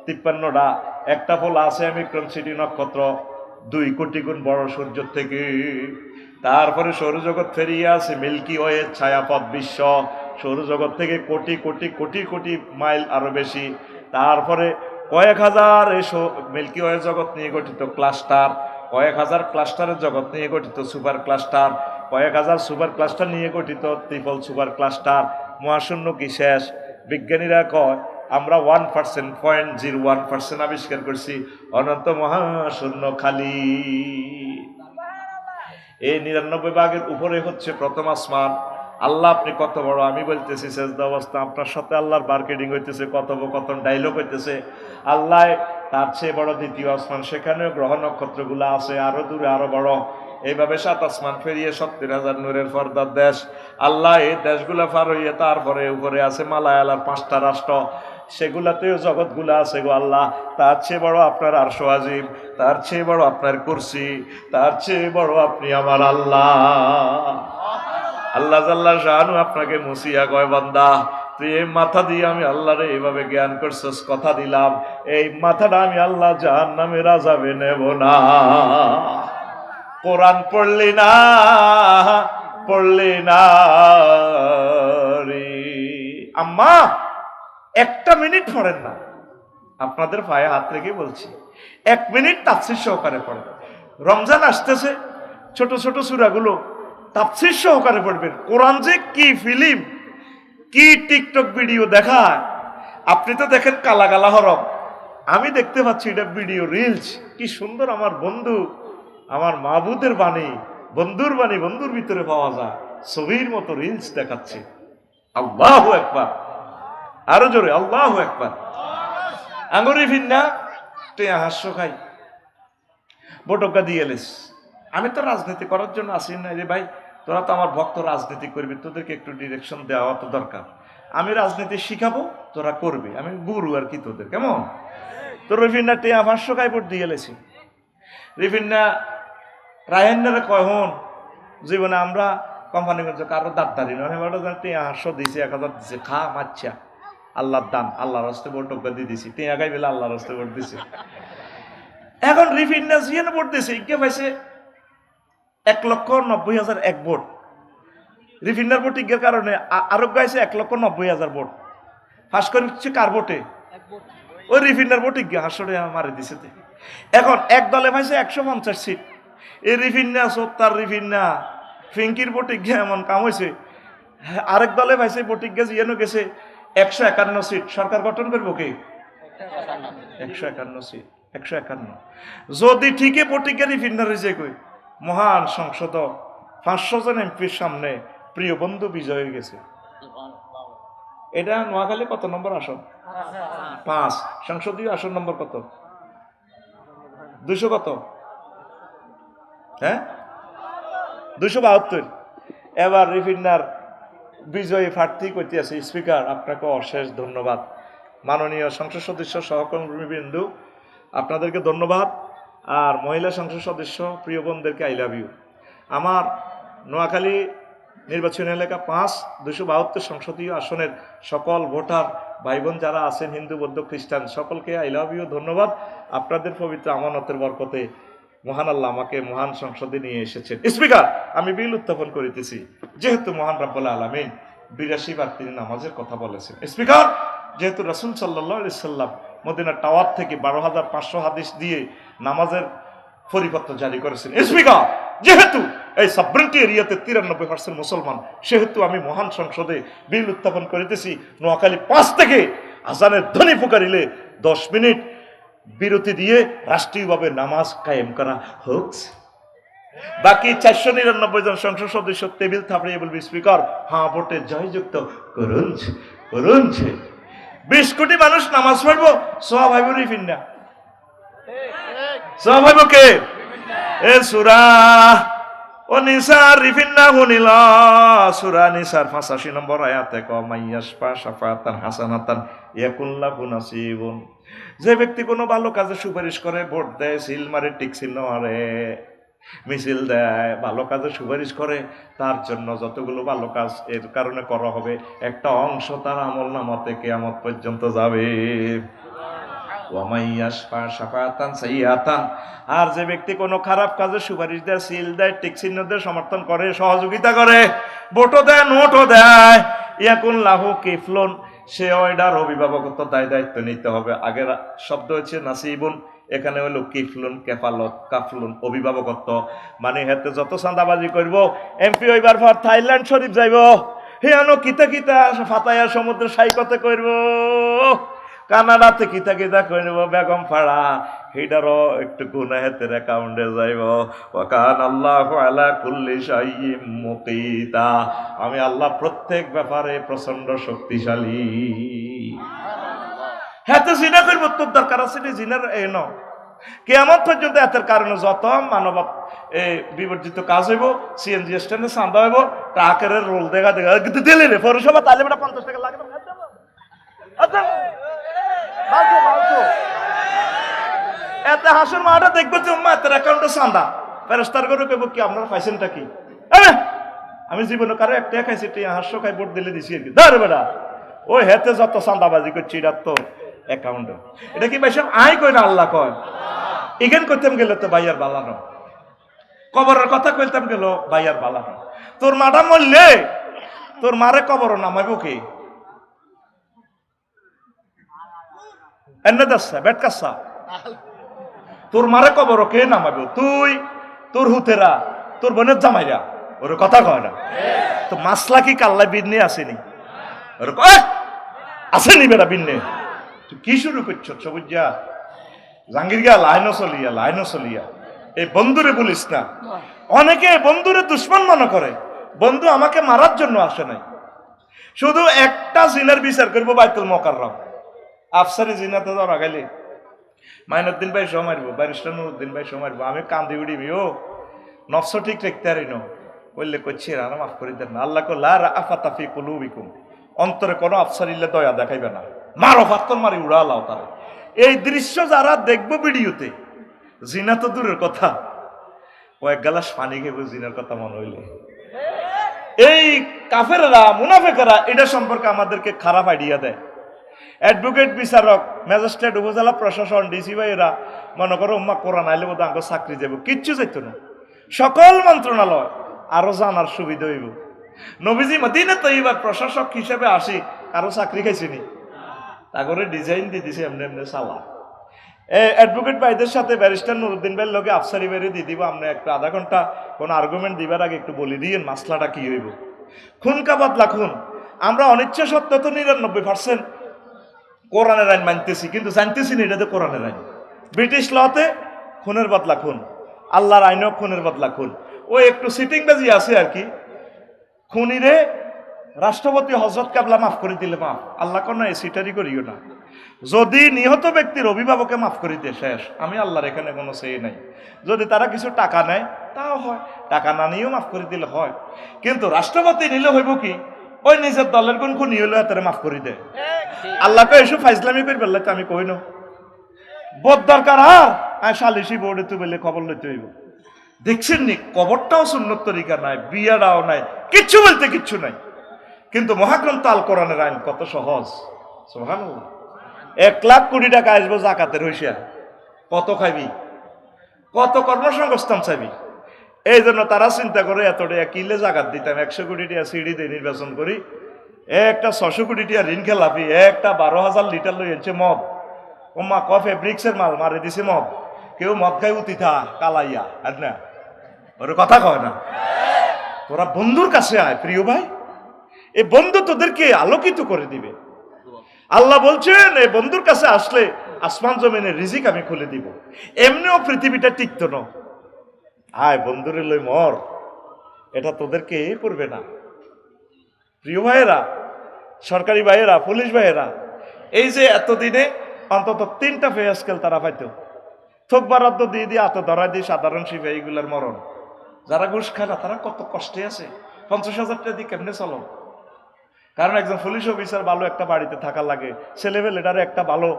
53টা, একটা পোলা আছে বিক্রম সিটি নক্ষত্র 2 কোটি গুণ বড় সূর্য থেকে, তারপরে সৌরজগৎ ফেরিয়ে আছে মিল্কি ওয়ে ছায়াপথ বিশ্ব, সৌরজগৎ থেকে কোটি কোটি কোটি কোটি মাইল আরো বেশি, তারপরে কয়েক হাজার মিল্কি ওয়ে জগৎ নিয়ে গঠিত ক্লাস্টার, কয়েক হাজার ক্লাস্টারের জগৎ নিয়ে গঠিত সুপার ক্লাস্টার, কয়েক হাজার সুপার ক্লাস্টার নিয়ে গঠিত ট্রিপল সুপার ক্লাস্টার, মহাশূন্য কি শেষ? বিজ্ঞানীরা কয় আমরা 1% 0.01% আবিষ্কার করছি, অনন্ত মহাশূন্য খালি। এই 99 ভাগের উপরে হচ্ছে প্রথম আসমান। আল্লাহ আপনি কত বড়, আমি বলতেছি সেজদা অবস্থা, আপনার সাথে আল্লাহর মার্কেটিং হইতেছে, কথোপকথন ডায়লগ হইতেছে, আল্লাহ তার চেয়ে বড় দ্বিতীয় আসমান, সেখানেও গ্রহ নক্ষত্রগুলো আছে আরো দূরে আরো বড়, এইভাবে 7 আসমান ফেরিয়ে 70,000 নূরের পর্দার দেশ, আল্লাহ এই দেশগুলা পার হইয়ে তারপরে উপরে আছে মালায়ালার 5টা রাষ্ট্র, সেগুলাতেও জগৎগুলা আছে গো আল্লাহ, তার চেয়ে বড় আপনার আরশ আজিম, তার চেয়ে বড় আপনার কুরসি, তার চেয়ে বড় আপনি আমার আল্লাহ। আল্লাহ জাল্লা শানু আপনাকে মুসিয়া কয়, বান্দা তুই এই মাথা দিয়ে আমি আল্লাহরে এইভাবে জ্ঞান করছিস, কথা দিলাম এই মাথাটা আমি আল্লাহ জাহান্নামের আযাবে নেব না। কোরআন পড়লি না আম্মা একটা মিনিট পড়েন না, আপনাদের পায়ে হাত রেখে বলছি 1 মিনিট তাফসীর সহকারে পড়েন। রমজান আসতেছে, ছোট ছোট সূরাগুলো তাফসীর সহকারে পড়বেন। কোরআন যে কি ফিল্ম, কি টিকটক ভিডিও দেখায়, আপনি তো দেখেন কালা কালা হরফ, আমি দেখতে পাচ্ছি এটা ভিডিও রিলস। কি সুন্দর আমার বন্ধু, আমার মাহবুদের বাণী, বন্ধুর বাণী বন্ধুর ভিতরে পাওয়া যায়, ছবির মতো রিলস দেখাচ্ছে। আল্লাহু আকবার, আরো জোরে আল্লাহু আকবার। আঙ্গুরি ভিন্না তুই হাস্য খাই বটকা দিয়ে এলিস। আমি তো রাজনীতি করার জন্য আসি না রে ভাই, তোরা তো আমার ভক্ত, রাজনীতি করবি, তোদেরকে একটু ডিরেকশন দেওয়া তো দরকার। আমি রাজনীতি শিখাবো, তোরা করবি, আমি গুরু আর কি তোদের, কেমন? তো রিফিন্না টিয়া 500 খাই ভোট দিয়ে এলেছি। রিফিন্না রায়হান্নারে কয় হন জীবনে আমরা কোম্পানিগঞ্জ কারো দাঁতদারি নয়, টিয়া 500 দিয়েছি, 1000 দিয়েছে, খা মাচ্ছা আল্লাহর দান, আল্লাহর হস্তে ভোট দিয়ে দিয়েছি, টিয়া গাই বেলা আল্লাহর হস্তে ভোট দিছি। এখন রিফিন্না জিয়ান ভোট দিয়েছে, ইকে পাইছে 1,90,001 ভোট। রিফিন্নার ভোট ইজ্ঞের কারণে আরোগ্য গাইছে 1,90,000 ভোট। ফাঁস করে হচ্ছে কার ভোটে? ওই রিফিন্নার ভোট ইজ্ঞে হাসরে মারি দিছে। এখন এক দলে পাইছে 150 সিট। এই রিফিন্না সত্তার রিফিন্না ফিঙ্কির ভোট ইজ্ঞে এমন কাম হয়েছে, আরেক দলে পাইছে ভোট ইজ্ঞে জিয়ানো গেছে 151 সিট। সরকার গঠন করবো কে? 151 সিট, 151। যদি ঠিকই ভোট ইজ্ঞে রিফিন্নার হয়েছে কই মহান সংসদ 500 জন এমপির সামনে প্রিয় বন্ধু বিজয় হয়ে গেছে। এটা নোয়াখালী কত নম্বর আসন? 5। সংসদীয় আসন নম্বর কত? 200 কত? হ্যাঁ 272। এবার রিফিন্নার বিজয়ী প্রার্থী করতে আছে। স্পিকার আপনাকে অশেষ ধন্যবাদ, মাননীয় সংসদ সদস্য সহকর্মীবৃন্দ আপনাদেরকে ধন্যবাদ, আর মহিলা সংসদ সদস্য প্রিয় বোনদেরকে আই লাভ ইউ। আমার নোয়াখালী নির্বাচনী এলাকা 5 272 সংসদীয় আসনের সকল ভোটার ভাই বোন যারা আছেন, হিন্দু বৌদ্ধ খ্রিস্টান, সকলকে আই লাভ ইউ, ধন্যবাদ। আপনাদের পবিত্র আমানতের বরকতে মহান আল্লাহ আমাকে মহান সংসদে নিয়ে এসেছেন। স্পিকার আমি বিল উত্থাপন করিতেছি, যেহেতু মহান রাব্বুল আলামিন 82 বার তিনি নামাজের কথা বলেছেন। স্পিকার যেহেতু রাসূল সাল্লাল্লাহু আলাইহি সাল্লাম মদিনার টাওয়ার থেকে 12,500 হাদিস দিয়ে নামাজের পরিপত্র জারি করেছেন। স্পিকার যেহেতু এই সাবরেন্টি এরিয়াতে 93% মুসলমান, সেহেতু আমি মহান সংসদে বিল উত্থাপন করিতেছি, নোয়াখালী 5 থেকে আজানের ধ্বনি পুকারিলে 10 মিনিট বিরতি দিয়ে রাষ্ট্রীয়ভাবে নামাজ কায়েম করা হোক। বাকি 499 জন সংসদ সদস্য টেবিল থাপড়িয়ে বলবি স্পিকার হ্যাঁ ভোটে জয়যুক্ত করুন করুন। 20 কোটি মানুষ নামাজ পড়বো, সোয়া ভাইব রিফিন্না, সোয়া ভাইব কে? এ সূরা ও নিসার রিফিন্না হুনিলা, সূরা নিসার 85 নম্বর আয়াতে ক মাইয়াশফা শাফাতান হাসানাতান ইয়াকুল্লাহু নাসিবুন। যে ব্যক্তি কোনো ভালো কাজে সুপারিশ করে, ভোট দেয়, সিল মারে, টিক চিহ্ন মারে, মিছিল দেয়, ভালো কাজে সুপারিশ করে, তার জন্য যতগুলো ভালো কাজ এর কারণে করা হবে একটা অংশ তার আমল নামাতে কিয়ামত পর্যন্ত যাবে। আর যে ব্যক্তি কোনো খারাপ কাজে সুপারিশ দেয়, সিল দেয়, টিক চিহ্ন দেয়, সমর্থন করে, সহযোগিতা করে, ভোটও দেয়, নোটও দেয়, ইয়াকুন লাহু কিফলুন, সে ওইটার অভিভাবকত্ব দায় দায়িত্ব নিতে হবে। আগের শব্দ হচ্ছে নাসিবুন, এখানে হলো কিফলুন, কেফালত, কাফলুন, অভিভাবকত্ব। মানে হেতে যত চাঁদাবাজি করবো, এমপি হইবার পর থাইল্যান্ড শরীফ যাইব, হিয়ানো কিতা কিতা ফাতায়া সমুদ্র সাইকতে করব, কানাডাতে কিতা কিতা করব, বেগম ফাড়া সেইটারও একটু গুনাহ হেতের অ্যাকাউন্টে যাইব। ওয়াকান আল্লাহু আলা কুল্লি শাইইন মুকিতা, আমি আল্লাহ প্রত্যেক ব্যাপারে প্রচন্ড শক্তিশালী। হ্যাঁ তো জিনা করবো, তোর দরকার আছে জিনার এ ন কিয়ামত পর্যন্ত এতের কারণে যত মানব বিবর্জিত কাজ হইব, সিএনজি স্ট্যান্ডে চাঁদা হইব, ট্রাকের রোল দেখা দেখা দিলে রে পৌরসভা তাহলে 50 টাকা লাগবে। এতে হাসুর মাটা দেখবো যে এতের অ্যাকাউন্টে চাঁদা ফেরেস্তার করে কেবো কি আপনার পাইছেনটা কি? আমি জীবনে কারো একটা খাইছি, 500 খাই ভোট দিলে দিছি আর কি। ধর বেটা ওই হেতে যত চাঁদাবাজি করছি এটা তো অ্যাকাউন্টে, এটা কি ভাই সব আয় কই না আল্লাহ কয়? এখান করতাম গেলে তো ভাইয়ার বালানো, কবরের কথা কইতাম গেল ভাইয়ার বালানো। তোর মাটা মরলে তোর মারে কবর নামাইব কি? এনে দাসা বেট কাসা তোর মারে কবর কে নামাবে তুই তোর হুতেরা তোর বোনের জামাইরা ওর কথা কয় না তো মাসলা কি কাল্লা বিন্নে আসেনি ওর আসেনি বেটা বিন্নে তুই কি শুরু করছ সবুজা জাঙ্গির গিয়া লাইনও চলিয়া এই বন্ধুরে বলিস না অনেকে বন্ধুরে দুশ্মন মনে করে বন্ধু আমাকে মারার জন্য আসে নাই শুধু একটা জিনার বিচার করবো বাইতুল মোকাররম আফসারি জিনাতে ধরা গেলে মাইনুদ্দিন ভাই সহ মারবো ব্যারিস্টার নুরুদ্দিন ভাই সহ মারবো আমি কান্দি উড়িবি ও নফস ঠিক রাখতে পারি না বললে করছি রানা মাফ করে দেন না আল্লাহ লা রাফাতাফি কুলুবিকুম অন্তরে কোনো আফসারিল্লা দয়া দেখাইবে না মারো ফাত্তর মারি উড়ালাও তারা এই দৃশ্য যারা দেখবো ভিডিওতে জিনা তো দূরের কথা কয়েক গ্লাস পানি খেবো জিনার কথা মনে হইলে এই কাফেররা মুনাফেকেরা এটা সম্পর্কে আমাদেরকে খারাপ আইডিয়া দেয় অ্যাডভোকেট বিচারক ম্যাজিস্ট্রেট উপজেলা প্রশাসন ডিসি ভাইরা মনে করো উম্মা কোরআন আইলে বোধ আঙ্গ চাকরি যাব কিচ্ছু যাইতো না সকল মন্ত্রণালয় আরো জানার সুবিধা হইব নবীজি মদিনা তৈবার প্রশাসক হিসেবে আসি আরো চাকরি খাইছিনি তারপরে ডিজাইন দিয়ে দিছে এমনি এমনি সালা অ্যাডভোকেট ভাইদের সাথে ব্যারিস্টার নুরুদ্দিন ভাইয়ের লগে আফসারি বাইরে দিয়ে দিব আপনি একটু আধা ঘন্টা কোনো আর্গুমেন্ট দিবার আগে একটু বলে দিয়ে মাসলাটা কি হইব খুন কা বদলা খুন আমরা অনিচ্ছা সত্ত্বেও তো 99% কোরআনের আইন মানতেছি কিন্তু জানতেছি না এটা তো কোরআনের আইন ব্রিটিশ লতে খুনের বদলা খুন আল্লাহর আইনও খুনের বদলা খুন ও একটু সিটিং বাজি আছে আর কি খুনিরে রাষ্ট্রপতি হজরত কাবলা মাফ করে দিলে মাফ আল্লাহ কোনো সিটারি করিও না যদি নিহত ব্যক্তির অভিভাবকে মাফ করে দিয়ে শেষ আমি আল্লাহর এখানে কোনো সেই নাই যদি তারা কিছু টাকা নেয় তাও হয় টাকা না নিয়েও মাফ করে দিলে হয় কিন্তু রাষ্ট্রপতি নিলে হইব কি ওই নিজের দলের কোন খুনি হইলে তারা মাফ করে দেয় আল্লাহকে এসব ফাইজলামি করে বললে তো আমি কই না বোধ দরকার আর সালিশি বোর্ডে তো বললে খবর লইতে হইব দেখছেন নি কবরটাও সুন্নত তরিকা নাই বিয়াটাও নাই কিচ্ছু বলতে কিচ্ছু নাই কিন্তু মহাগ্রন্থ আল কোরআনের আইন কত সহজ সুবহানাল্লাহ 1 লাখ কোটি টাকা আসবো জাকাতের হইসা কত খাইবি কত কর্মসংস্থান চাইবি এই জন্য তারা চিন্তা করে এত টাকা কিলে জাকাত দিতাম 100 কোটি টাকা সিঁড়ি দিয়ে নির্বাচন করি একটা 600 কোটি টাকা ঋণ খেলাপি একটা 12,000 লিটার লই এনছে মদ ওমা কফে ব্রিক্সের মাল মারে দিছে মদ কেউ মদ খাই উতিথা কালাইয়া আর না ওর কথা কয় না তোরা বন্ধুর কাছে আয় প্রিয় ভাই এই বন্ধু তোদেরকে আলোকিত করে দিবে আল্লাহ বলছেন এই বন্ধুর কাছে আসলে আসমান জমিনের রিজিক আমি খুলে দিব এমনিও পৃথিবীটা টিকতো না আয় বন্ধুরে লই মর এটা তোদেরকে করবে না প্রিয় ভাইয়েরা সরকারি ভাইয়েরা পুলিশ ভাইয়েরা এই যে এতদিনে অন্তত 3টা পে স্কেল তারা পাইতো থোক বরাদ্দ দিয়ে দিয়ে এত ধরা দিয়ে সাধারণ সিপাহী এইগুলার মরণ যারা ঘুষ খায় না তারা কত কষ্টে আছে 50,000 টাকা দিয়ে কেমনে চলো কারণ একজন পুলিশ অফিসার ভালো একটা বাড়িতে থাকা লাগে ছেলেবেলেটারে একটা ভালো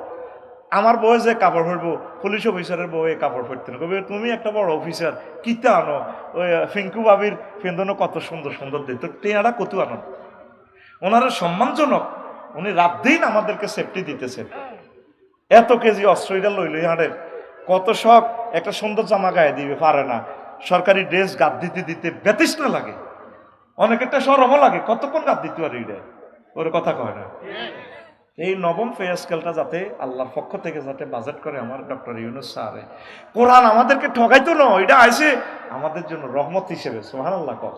আমার বউ যে কাপড় পরবো পুলিশ অফিসারের বউ কাপড় পরতে না কবে তুমি একটা বড় অফিসার কিতে আনো ওই ফিঙ্কু বাবির ফেন্দনো কত সুন্দর সুন্দর দিত টেয়ারা কত আনো ওনারা সম্মানজনক উনি রাত দিন আমাদেরকে সেফটি দিতেছেন এত কেজি অস্ট্রেলিয়া লইল হাঁটের কত শখ একটা সুন্দর জামা গায়ে দিবে পারে না সরকারি ড্রেস গাদ দিতে দিতে বেতৃষ্ণা লাগে অনেকেরটা সরমও লাগে কতক্ষণ গাদ দিতে পারে ওর কথা কয় না এই নবম পে স্কেলটা যাতে আল্লাহর পক্ষ থেকে যাতে বাজেট করে আমার ডক্টর ইউনূস স্যার কোরআন আমাদেরকে ঠগাইতো না এটা আইছে আমাদের জন্য রহমত হিসেবে সুবহানাল্লাহ কর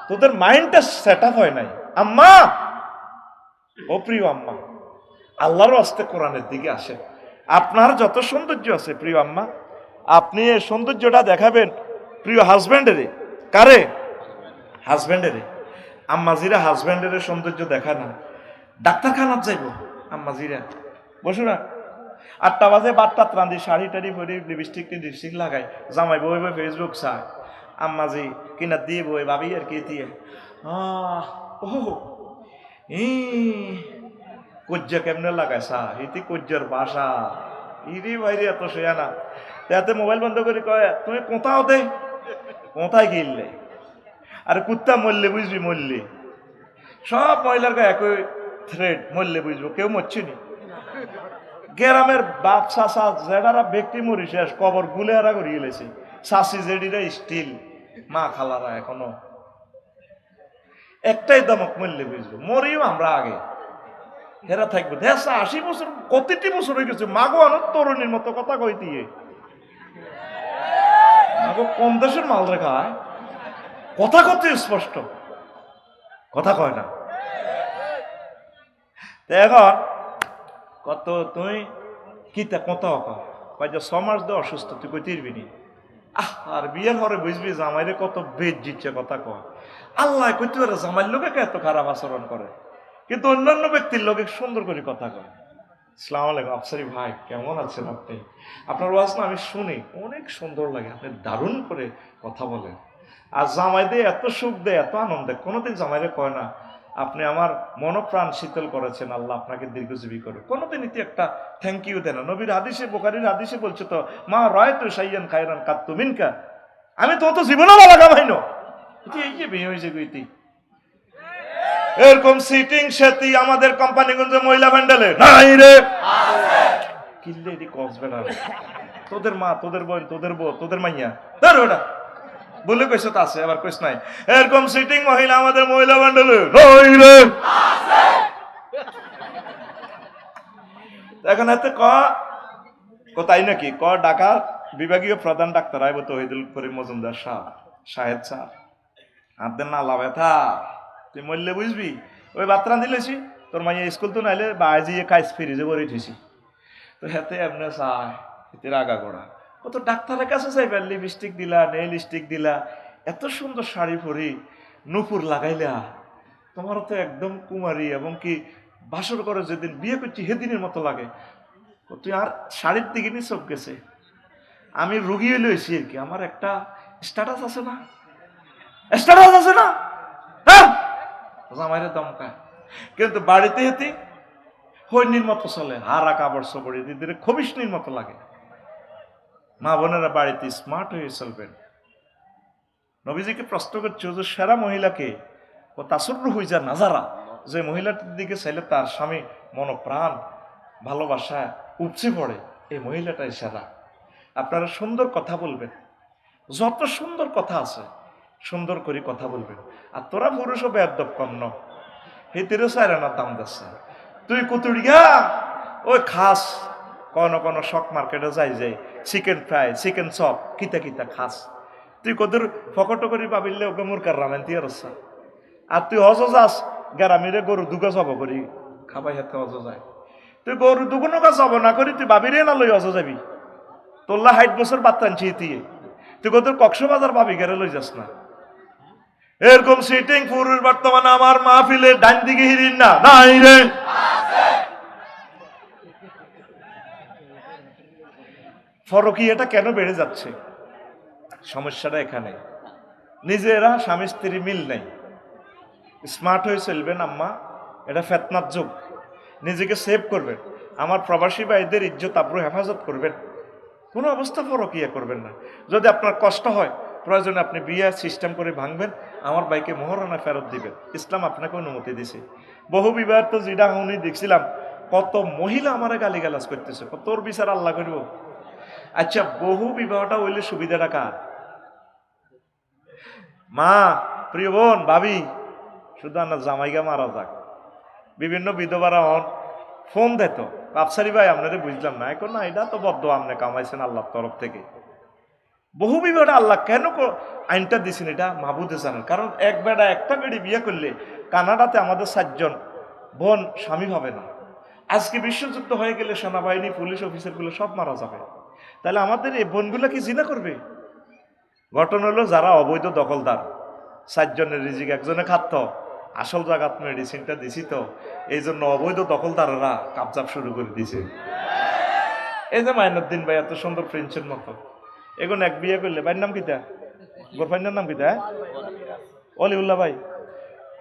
তোদের মাইন্ডটা সেট আপ হয় নাই আম্মা ও প্রিয় আম্মা আল্লাহর হস্তে কোরআনের দিকে আসে আপনার যত সৌন্দর্য আছে প্রিয় আম্মা আপনি এই সৌন্দর্যটা দেখাবেন প্রিয় হাজব্যান্ডেরে কারে হাজব্যান্ডেরে আম্মাজিরা হাজব্যান্ডের সৌন্দর্য দেখা না ডাক্তারখানার যাইব আম্মাজিরা বসু না 8টা বাজে বাট্টাত রান্ধি শাড়ি টাড়ি পরে লিপস্টিক লাগাই জামাই বই বই ফেসবুক চায় আম্মাজি কিনা দিয়ে বই ভাবি আর কি দিয়ে কজ্জা কেমনে লাগায় সা ইতি কজ্জার বাসা ইরি বাইরে এত শেয়া না তাতে মোবাইল বন্ধ করে কয় তুমি কোথাও দে কোথায় গিললে আর কুত্তা মরলে বুঝবি মরলে সব মহিলার গায়ে একই থ্রেড মরলে বুঝবো কেউ মরছে নি গ্রামের বাপ চাষা জেডারা ব্যক্তি মরি শেষ কবর গুলে হারা করিয়ে গেলেছে চাষি জেডিরা স্টিল মা খালারা এখনো একটাই দমক মরলে বুঝবো মরিও আমরা আগে হেরা থাকবে 80 বছর, কতটি বছর হয়ে গেছে, মাগো আনো তরুণীর মতো কথা কই দিয়ে, মাগো কম দেশের মাল রেখায় কথা কত স্পষ্ট, কথা কয় না। এখন কত তুই কিতা কত কয় যে 6 মাস দে অসুস্থ, তুই কই তিরবি নি। আর বিয়ের হরে বুঝবি জামাইরে কত বেদ জিচ্ছে কথা কয়। আল্লাহ কই তুই জামাইয়ের লোকে এত খারাপ আচরণ করে, কিন্তু অন্যান্য ব্যক্তির লোকে সুন্দর করে কথা কয়। আসসালামু আলাইকুম আফসারি ভাই, কেমন আছেন আপনি? আপনার ওয়াজ না আমি শুনি, অনেক সুন্দর লাগে, আপনি দারুণ করে কথা বলেন। আর জামাই দিয়ে এত সুখ দেয়, এত আনন্দ দেয়, কোনোদিন জামাইরে কয় না আপনি আমার মনপ্রাণ শীতল করেছেন, আল্লাহ আপনাকে দীর্ঘজীবী করে, কোনোদিন ইতি একটা থ্যাংক ইউ দেয় না। নবীর হাদিসে, বুখারীর হাদিসে বলছে তো, মা রায়তু শাইয়ান খায়রান কাত্তু মিনকা, আমি তো জীবনে বালা কামাইনো, ইতি এই যে বিয়ে হয়েছে গইতি। এরকম সিটিং সেটি আমাদের কোম্পানিগঞ্জে মহিলা ভ্যান্ডেলে নাই রে, কিল্লে এটি কসবে না, তোদের মা, তোদের বোন, তোদের বউ, তোদের মাইয়া ধর ওটা বলে কইছে তো আছে, আবার কইস নাই। এরকম সিটিং মহিলা আমাদের মহিলা ভ্যান্ডেলে নাই রে। এখন হাতে তাই নাকি ঢাকা বিভাগীয় প্রধান ডাক্তার আইব তহিদুল করিম মজুমদার সাহেব স্যার, হাতে না ব্যথা তুই মরলে বুঝবি, ওই বাত্রা দিলেছি তোর মাইয়া স্কুল তো নাইলে বাজি খাইস ফ্রিজে ভরে উঠেছি, তো হাতে এমনি চায় এতে রাগা গোড়া। কত ডাক্তারের কাছে চাইবে, লিপস্টিক দিলা, নেইল স্টিক দিলা, এত সুন্দর শাড়ি পরি, নুপুর লাগাইলা, তোমারও তো একদম কুমারী, এবং কি বাসর করে যেদিন বিয়ে করছি সেদিনের মতো লাগে। তুই আর শাড়ির দিকে নি চোখ গেছে, আমি রুগী হয়ে লইছি আর কি, আমার একটা স্ট্যাটাস আছে না, স্ট্যাটাস আছে না, হ্যাঁ জামাইরে দমকা। কিন্তু বাড়িতে হেতি হৈনির মতো চলে, হারা কাপড় চোপড়ি দিদিরে খবিসনির মতো লাগে। মা বোনেরা বাড়িতে স্মার্ট হয়ে চলবেন। নবীজিকে প্রশ্ন করছে যে সেরা মহিলাকে ও তাসুররু হইজা নাজারা, যে মহিলাটির দিকে চাইলে তার স্বামী মনপ্রাণ ভালোবাসা উপচে পড়ে, এই মহিলাটাই সেরা। আপনারা সুন্দর কথা বলবেন, যত সুন্দর কথা আছে সুন্দর করে কথা বলবেন। আর তোরা পুরুষও বেয়াদব কম ন, হেতিরও সাইরানার দাম দিচ্ছে, তুই কুতুড়িয়া ওই খাস কোন শক মার্কেটে যাই চিকেন ফ্রাই, চিকেন চপ, কিতা কিতা খাস, তুই কদর ফকট করি পাবিলে ওকে মুরকার রামেন দিয়ে রসা। আর তুই হজ যাস গ্রামীরে গরু দুগা জব করি খাবাই হাতে হজ যায়, তুই গরু দুগুনো কাজ জব না করি তুই বাবিরে না লই হজ যাবি, তোল্লা 60 বছর বাত্তানছি দিয়ে তুই কদর কক্সবাজার পাবি গেরে লই যাস না। এরকম সিটিং পুরুষ বর্তমানে আমার মাহফিলে ডান দিকে হিরিন না নাই রে। ফরকিয়াটা কেন বেড়ে যাচ্ছে? সমস্যাটা এখানে, নিজেরা স্বামী স্ত্রী মিল নাই, স্মার্ট হয়ে চলবেন আম্মা, এটা ফেতনার যুগ, নিজেকে সেভ করবেন, আমার প্রবাসী ভাইদের ইজ্জত আব্রু হেফাজত করবেন, কোনো অবস্থা ফরকিয়া করবেন না। যদি আপনার কষ্ট হয় প্রয়োজনে আপনি বিয়ে সিস্টেম করে ভাঙবেন, আমার ভাইকে মোহরানা ফেরত দিবেন, ইসলাম আপনাকে অনুমতি দিছে। বহু বিবাহ তো যেটা উনি দেখছিলাম, কত মহিলা আমার গালিগালাজ করতেছে, তোর বিচার আল্লাহ করব। আচ্ছা বহু বিবাহটা হইলে সুবিধাটা কার? মা, প্রিয় বোন, ভাবি, শুধু আমার জামাইগা মারা যাক, বিভিন্ন বিধবারা হন ফোন দেত, আফসারি ভাই আপনারা বুঝলাম না, এখন না এটা তো বদ্ধ আপনি কামাইছেন আল্লাহর তরফ থেকে। বহু বিবাহটা আল্লাহ কেন আইনটা দিছেন এটা মাহবুদে জানেন, কারণ এক বেড়া একটা বেড়ি বিয়ে করলে কানাডাতে আমাদের 7 জন বোন স্বামী হবে না। আজকে বিশ্বযুদ্ধ হয়ে গেলে সেনাবাহিনী, পুলিশ অফিসারগুলো সব মারা যাবে, তাহলে আমাদের এই বোনগুলো কি জিনা করবে? ঘটনা হলো যারা অবৈধ দখলদার, 7 জনের রিজিক একজনে খাত, আসল জায়গাত মেডিসিনটা দিছি তো, এই জন্য অবৈধ দখলদাররা কাবজাব শুরু করে দিছে। এই যে মাইনুদ্দিন ভাই এত সুন্দর প্রিন্সের মতো, এখন এক বিয়ে করলে, ভাইয়ের নাম কিতা, গোরফাইনার নাম কিতা, অলিউল্লাহ ভাই,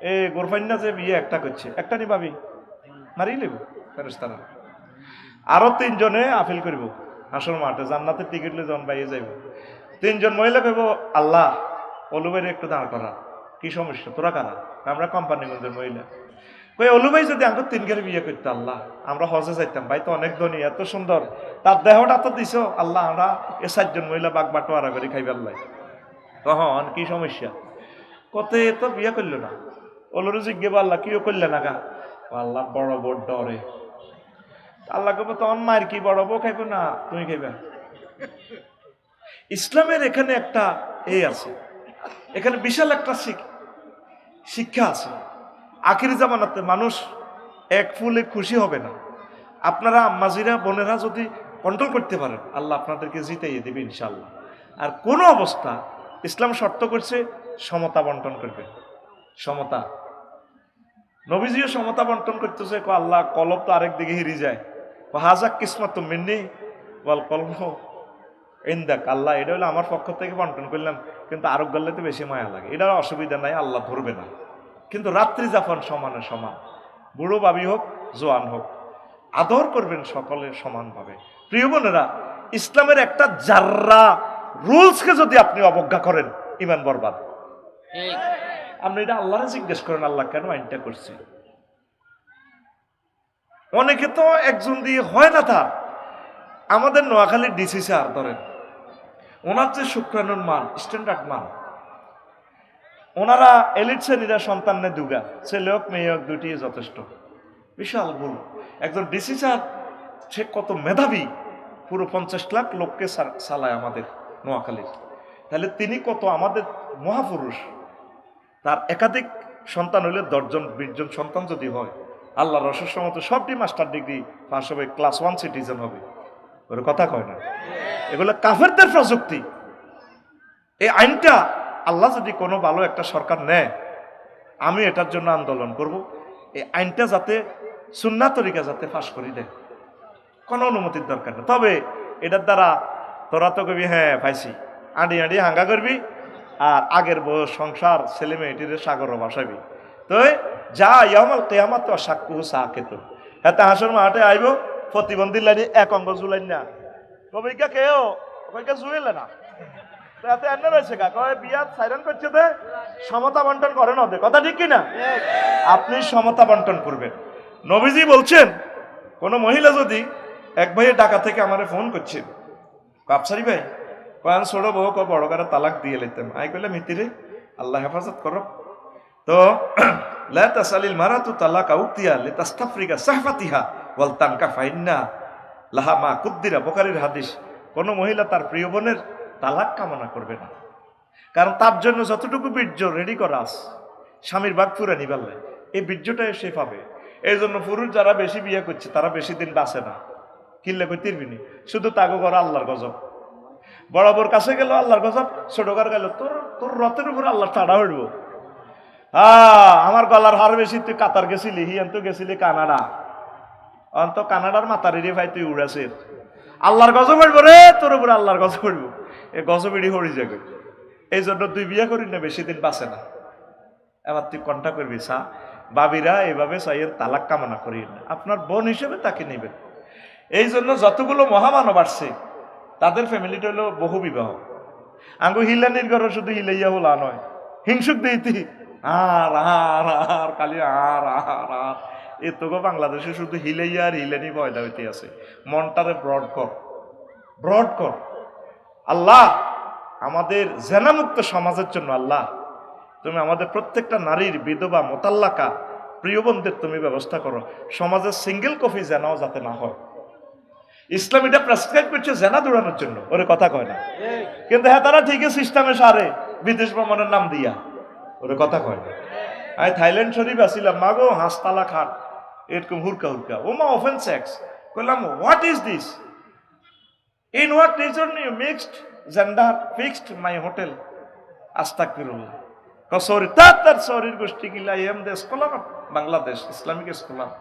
এই গোরফাইনা যে বিয়ে একটা করছে, একটা নি ভাবি মারিয়ে লেব ফেরেশতারা, আরো 3 জনে আপিল করব আসল মাঠে, জান্নাতের টিকিট লে জন বাইয়ে যাইব। 3 জন মহিলা কইব আল্লাহ অলু ভাইরে একটু দাঁড় করা, কি সমস্যা, তোরা কারা? আমরা কোম্পানিগঞ্জের মহিলা। কই অলু ভাই যদি আমাকে 3 গাড়ি বিয়ে করতো আল্লাহ, আমরা হজে যাইতাম, ভাই তো অনেক ধনী, এত সুন্দর, তার দেহটা তো দিছ আল্লাহ, আমরা এ 7 জন মহিলা বাগ বাটোয়ারা করে খাইবে আল্লাহ, তখন কি সমস্যা? কত তো বিয়ে করলো না, অলুরে জিজ্ঞেস আল্লাহ কিও করলে না গা, আল্লাহ বড় বড় ডরে, আল্লাহ কব তখন মায়ের কি বড় বউ খাইব না তুমি খাইবা। ইসলামের এখানে একটা আছে, এখানে বিশাল একটা শিক্ষা আছে। আখির জামানাতে মানুষ এক ফুলে খুশি হবে না। আপনারা আম্মাজিরা বোনেরা যদি কন্ট্রোল করতে পারেন, আল্লাহ আপনাদেরকে জিতাইয়ে দেবে ইনশাল্লাহ। আর কোন অবস্থা ইসলাম শর্ত করছে সমতা বন্টন করবে, সমতা। নবীজিও সমতা বন্টন করতেছে, আল্লাহ কলব তো আরেক দিকে হিরি যায়, হাজাক কিসমত মিন্নি বল কলম ইন্দাক, আল্লাহ এটা হলো আমার পক্ষ থেকে বন্টন করলাম, কিন্তু আরোগ্য গল্লাতে বেশি মায়া লাগে, এটার অসুবিধা নাই, আল্লাহ ধরবে না। কিন্তু রাত্রি যাপন সমানে সমান, বুড়ো বাবি হোক জোয়ান হোক, আদর করবেন সকলের সমানভাবে। প্রিয় বোনেরা, ইসলামের একটা জাররা রুলসকে যদি আপনি অবজ্ঞা করেন, ইমান বরবাদ। আপনি এটা আল্লাহরে জিজ্ঞেস করেন, আল্লাহ কেন আইনটা করছে? অনেকে তো একজন দিয়ে হয় না। তার আমাদের নোয়াখালীর ডিসি স্যার ধরেন, ওনার যে শুক্রাণুর মান, স্ট্যান্ডার্ড মান, ওনারা এলিট শ্রেণীরা সন্তান নেই দুগা, ছেলে হোক মেয়ে হোক দুটি যথেষ্ট। বিশাল ভুল। একজন ডিসি স্যার সে কত মেধাবী, পুরো 50 লাখ লোককে চালায় আমাদের নোয়াখালীর, তাহলে তিনি কত আমাদের মহাপুরুষ। তার একাধিক সন্তান হইলে 10 জন 20 জন সন্তান যদি হয়, আল্লাহ রসের সমত সবটি মাস্টার ডিগ্রি পাস হবে, ক্লাস 1 সিটিজেন হবে। ওর কথা কয় না, এগুলো কাফেরদের প্রযুক্তি। এই আইনটা আল্লাহ যদি কোনো ভালো একটা সরকার নেয়, আমি এটার জন্য আন্দোলন করব, এই আইনটা যাতে সুন্নাহ তরিকা যাতে ফাঁস করে দেয়, কোনো অনুমতির দরকার নেই। তবে এটার দ্বারা তোরা তো কবি হ্যাঁ পাইছি, আঁড়ি আঁড়ি হাঙ্গা করবি, আর আগের বয়স সংসার ছেলে মেয়েটির সাগর ভাসাবি, তো যা ইয়ামাল কেয়ামাত তো সাক্ষু সাকেত। হ্যাঁ, হাসর মাঠে আইব, প্রতিবন্ধী লাইনে এক অঙ্গ জুলাইন না, কবিকা কেও কবিকা জুয়েলে না, তাতে এনে রয়েছে কা কয় বিয়াত সাইরান করছে, দে সমতা বন্টন করে না দে, কথা ঠিক কিনা? আপনি সমতা বন্টন করবেন। নবীজি বলছেন, কোন মহিলা যদি, এক ভাইয়ের ঢাকা থেকে আমারে ফোন করছেন, কাপসারি ভাই কয়ান ছোড়ো বউ ক বড় করে তালাক দিয়ে লেতাম। আই কইলাম মিতিরে আল্লাহ হেফাজত করো। তো লা তাসালিল মারাতু তালাকা উক্তিয়া লিতাস্তাফরিকা সাহফাতিহা ওয়াল তানকা ফাইন্না লাহা মা কুদ্দিরা, বুখারীর হাদিস। কোন মহিলা তার প্রিয় বোনের তালাক কামনা করবে না, কারণ তার জন্য যতটুকু বীর্য রেডি করা আছে স্বামীর ভাগ পুরা নিবার লাই, এই বীর্যটাই সে পাবে। এই জন্য পুরুষ যারা বেশি বিয়ে করছে তারা বেশি দিন বাঁচে না, কিনলে কই তিরবিনি, শুধু তাগো ঘর আল্লাহর গজব। বরাবর কাছে গেল আল্লাহর গজব, ছোট ঘর গেল তোর তোর রথের উপর আল্লাহ টাড়া হইব। আমার গলার হার বেশি, তুই কাতার গেছিলি, হিয়ান তো গেছিলি কানাডা, অন্ত কানাডার মাতারি ভাই তুই উড়াছে, আল্লাহর গজব পড়বো রে তোর উপরে, আল্লাহর গজব পড়বো, এ গজবিড়ি হরি যাবে। এই জন্য তুই বিয়ে করি না, বেশি দিন বাঁচে না। এবার তুই কন্ঠা করবি সা বাবিরা এভাবে সাইয়ের তালাক কামনা করি না, আপনার বোন হিসেবে তাকে নেবেন। এই জন্য যতগুলো মহামানব আসছে তাদের ফ্যামিলিটা হলো বহু বিবাহ। আঙ্গু হিলানির ঘরে শুধু হিলাইয়া হলা নয়, হিংসুক দিইতি আর আর আর খালি আর আর আর, এ তোকে বাংলাদেশে শুধু হিলাইয়া আর হিলানি পয়দা হইতে আছে। মনটারে ব্রড কর, ব্রড কর। আল্লাহ আমাদের জেনামুক্ত সমাজের জন্য আল্লাহ তুমি আমাদের প্রত্যেকটা নারীর বিধবা মোতাল্লাকা প্রিয় বোনদের তুমি ব্যবস্থা করো, সমাজের সিঙ্গেল কফি জেনাও যাতে না হয়। ইসলাম এটা প্রেসক্রাইব করছে জেনা দৌড়ানোর জন্য, ওরে কথা কয় না, কিন্তু হ্যাঁ তারা ঠিকই সিস্টেমে সারে বিদেশ ভ্রমণের নাম দিয়া, ওরে কথা কয় না। আমি থাইল্যান্ড শরীফ আসিলাম, মাগো হাসতালা খাট এরকম হুরকা হুরকা, ও মা ওপেন সেক্স, বললাম what is this, in what reason you mixed gender fixed my hotel, আস্তাগফিরুল্লাহ। সরি তার শরীর গোষ্ঠী গিলা এম the scholar of Bangladesh, Islamic scholar.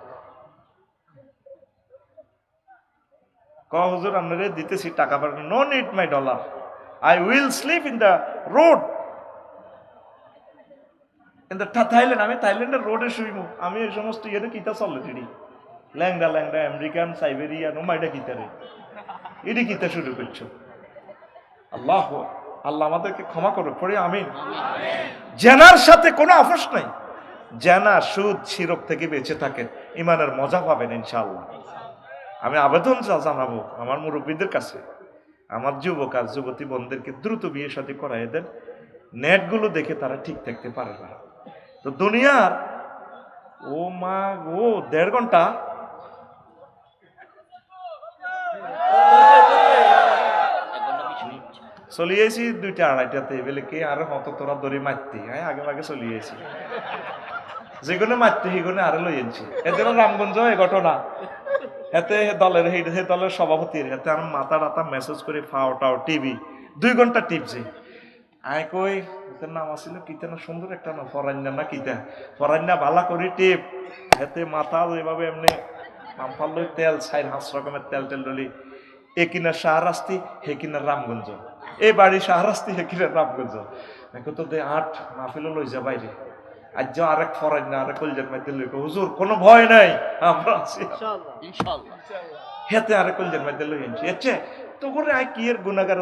হুজুর আপনারা দিতেছি টাকা পাঠানো, no need my dollar, I will sleep in the road in the Thailand. আমি থাইল্যান্ডের রোডে শুইব, আমি এই সমস্ত ইয়েটা কিতা চলে দিদি ল্যাংডা ল্যাংডা আমেরিকান সাইবেরিয়ান ও মাইটা কিতারে এটি কিতা শুরু করছো। আল্লাহ আল্লাহ আমাদেরকে ক্ষমা করো, পড়ে আমিন। জেনার সাথে কোনো আপোষ নাই, জেনা সুদ শিরক থেকে বেঁচে থাকেন, ইমানের মজা পাবেন ইনশাআল্লাহ। আমি আবেদন জানাবো আমার মুরব্বীদের কাছে, আমার যুবক আর যুবতী বোনদেরকে দ্রুত বিয়ে শাদী করাই দেন, নেটগুলো দেখে তারা ঠিক থাকতে পারে না। তো দুনিয়ার ও মা, ও 1.5 ঘন্টা। চলিয়েছি 2টা 2:30টাতে, বলে কে আরো হত তোরা দড়ি মারতি, হ্যাঁ আগে আগে চলিয়েছি, যেগুলো মারতে সেগুলো আরো লই আনছি। এদের রামগঞ্জ এই ঘটনা, এতে দলের হে দলের সভাপতির এতে আমি মাথা টাতা মেসেজ করে ফাওটাও টিভি 2 ঘন্টা টিপছি। আয় কই এটার নাম আছিল কিতা না, সুন্দর একটা নাম, ফরান্না না কিতা, ফরান্না ভালা করি টিপ, এতে মাথা এভাবে এমনি মামফাল লই তেল 4-5 রকমের তেল টেল ডলি, এ কিনা শাহরাস্তি, হে কিনা রামগঞ্জ, এ বাড়ি শাহরাস্তি, হে কিনা রামগঞ্জ। দেখো তো দে 8 মাহফিলও লই যা বাইরে, আজ যে আরেক ফরান্না আরেক কলজার মধ্যে লই, হুজুর কোনো ভয় নাই, আমরা আছি ইনশাআল্লাহ। হেতে আরেক কলজার মধ্যে লই আনছি, এচ্ছে তো করে আই কি এর গুনাহগার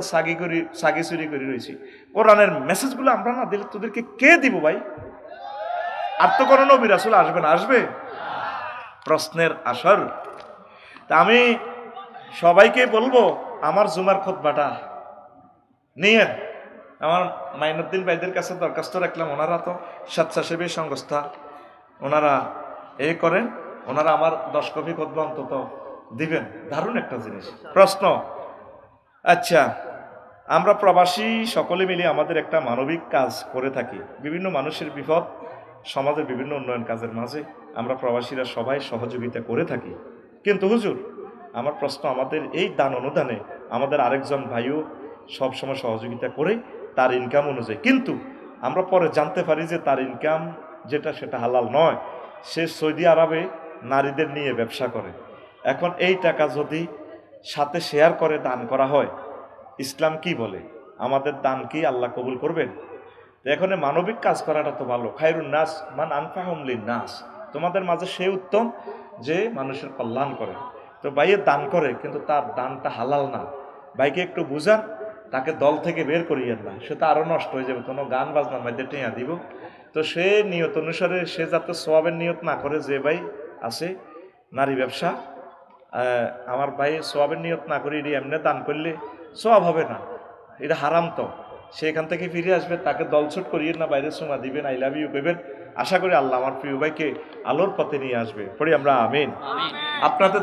সাগি চুরি করে রয়েছি। কোরআনের মেসেজগুলো আমরা না দিলে তোদেরকে কে দিব ভাই? আর তো কোনো নবী রাসূল আসবে না, আসবে? প্রশ্নের আসর। তা আমি সবাইকে বলবো, আমার জুমার খুতবাটা নিয়েন, আমার মাইনুদ্দিন ভাইদের কাছে দরখাস্ত রাখলাম, ওনারা তো স্বেচ্ছাসেবী সংস্থা, ওনারা এই করেন, ওনারা আমার 10 কপি খুতবা অন্তত দিবেন। দারুণ একটা জিনিস। প্রশ্ন, আচ্ছা আমরা প্রবাসী সকলে মিলে আমাদের একটা মানবিক কাজ করে থাকি, বিভিন্ন মানুষের বিপদ, সমাজের বিভিন্ন উন্নয়ন কাজের মাঝে আমরা প্রবাসীরা সবাই সহযোগিতা করে থাকি, কিন্তু হুজুর আমার প্রশ্ন, আমাদের এই দান অনুদানে আমাদের আরেকজন ভাইও সবসময় সহযোগিতা করে তার ইনকাম অনুযায়ী, কিন্তু আমরা পরে জানতে পারি যে তার ইনকাম যেটা সেটা হালাল নয়, সে সৌদি আরবে নারীদের নিয়ে ব্যবসা করে। এখন এই টাকা যদি সাথে শেয়ার করে দান করা হয়, ইসলাম কি বলে? আমাদের দান কি আল্লাহ কবুল করবেন? এখন মানবিক কাজ করাটা তো ভালো, খায়রুন নাস মান আনফাহুম লিন-নাস, তোমাদের মাঝে সে উত্তম যে মানুষের কল্যাণ করে। তো ভাইয়ের দান করে, কিন্তু তার দানটা হালাল না, ভাইকে একটু বুঝান, তাকে দল থেকে বের করিয়েন না, সে তো আরো নষ্ট হয়ে যাবে, কোনো গান বাজনার মধ্যে টেঁয়া দিব। তো সে নিয়ত অনুসারে সে যাতে সোয়াবের নিয়ত না করে, যে ভাই আছে নারী ব্যবসা, আমার ভাই সোয়াবের নিয়ত না করে এটি এমনি দান করলে সোয়াব হবে না, এটা হারাম। তো সে এখান থেকে ফিরে আসবে, তাকে দলছুট করিয়ে না বাইরে সোমা দিবেন, আই লাভ ইউ কইবেন। আশা করি আল্লাহ আমার প্রিয় ভাইকে আলোর পথে নিয়ে আসবে। পড়ি আমরা আমিন। আপনাদের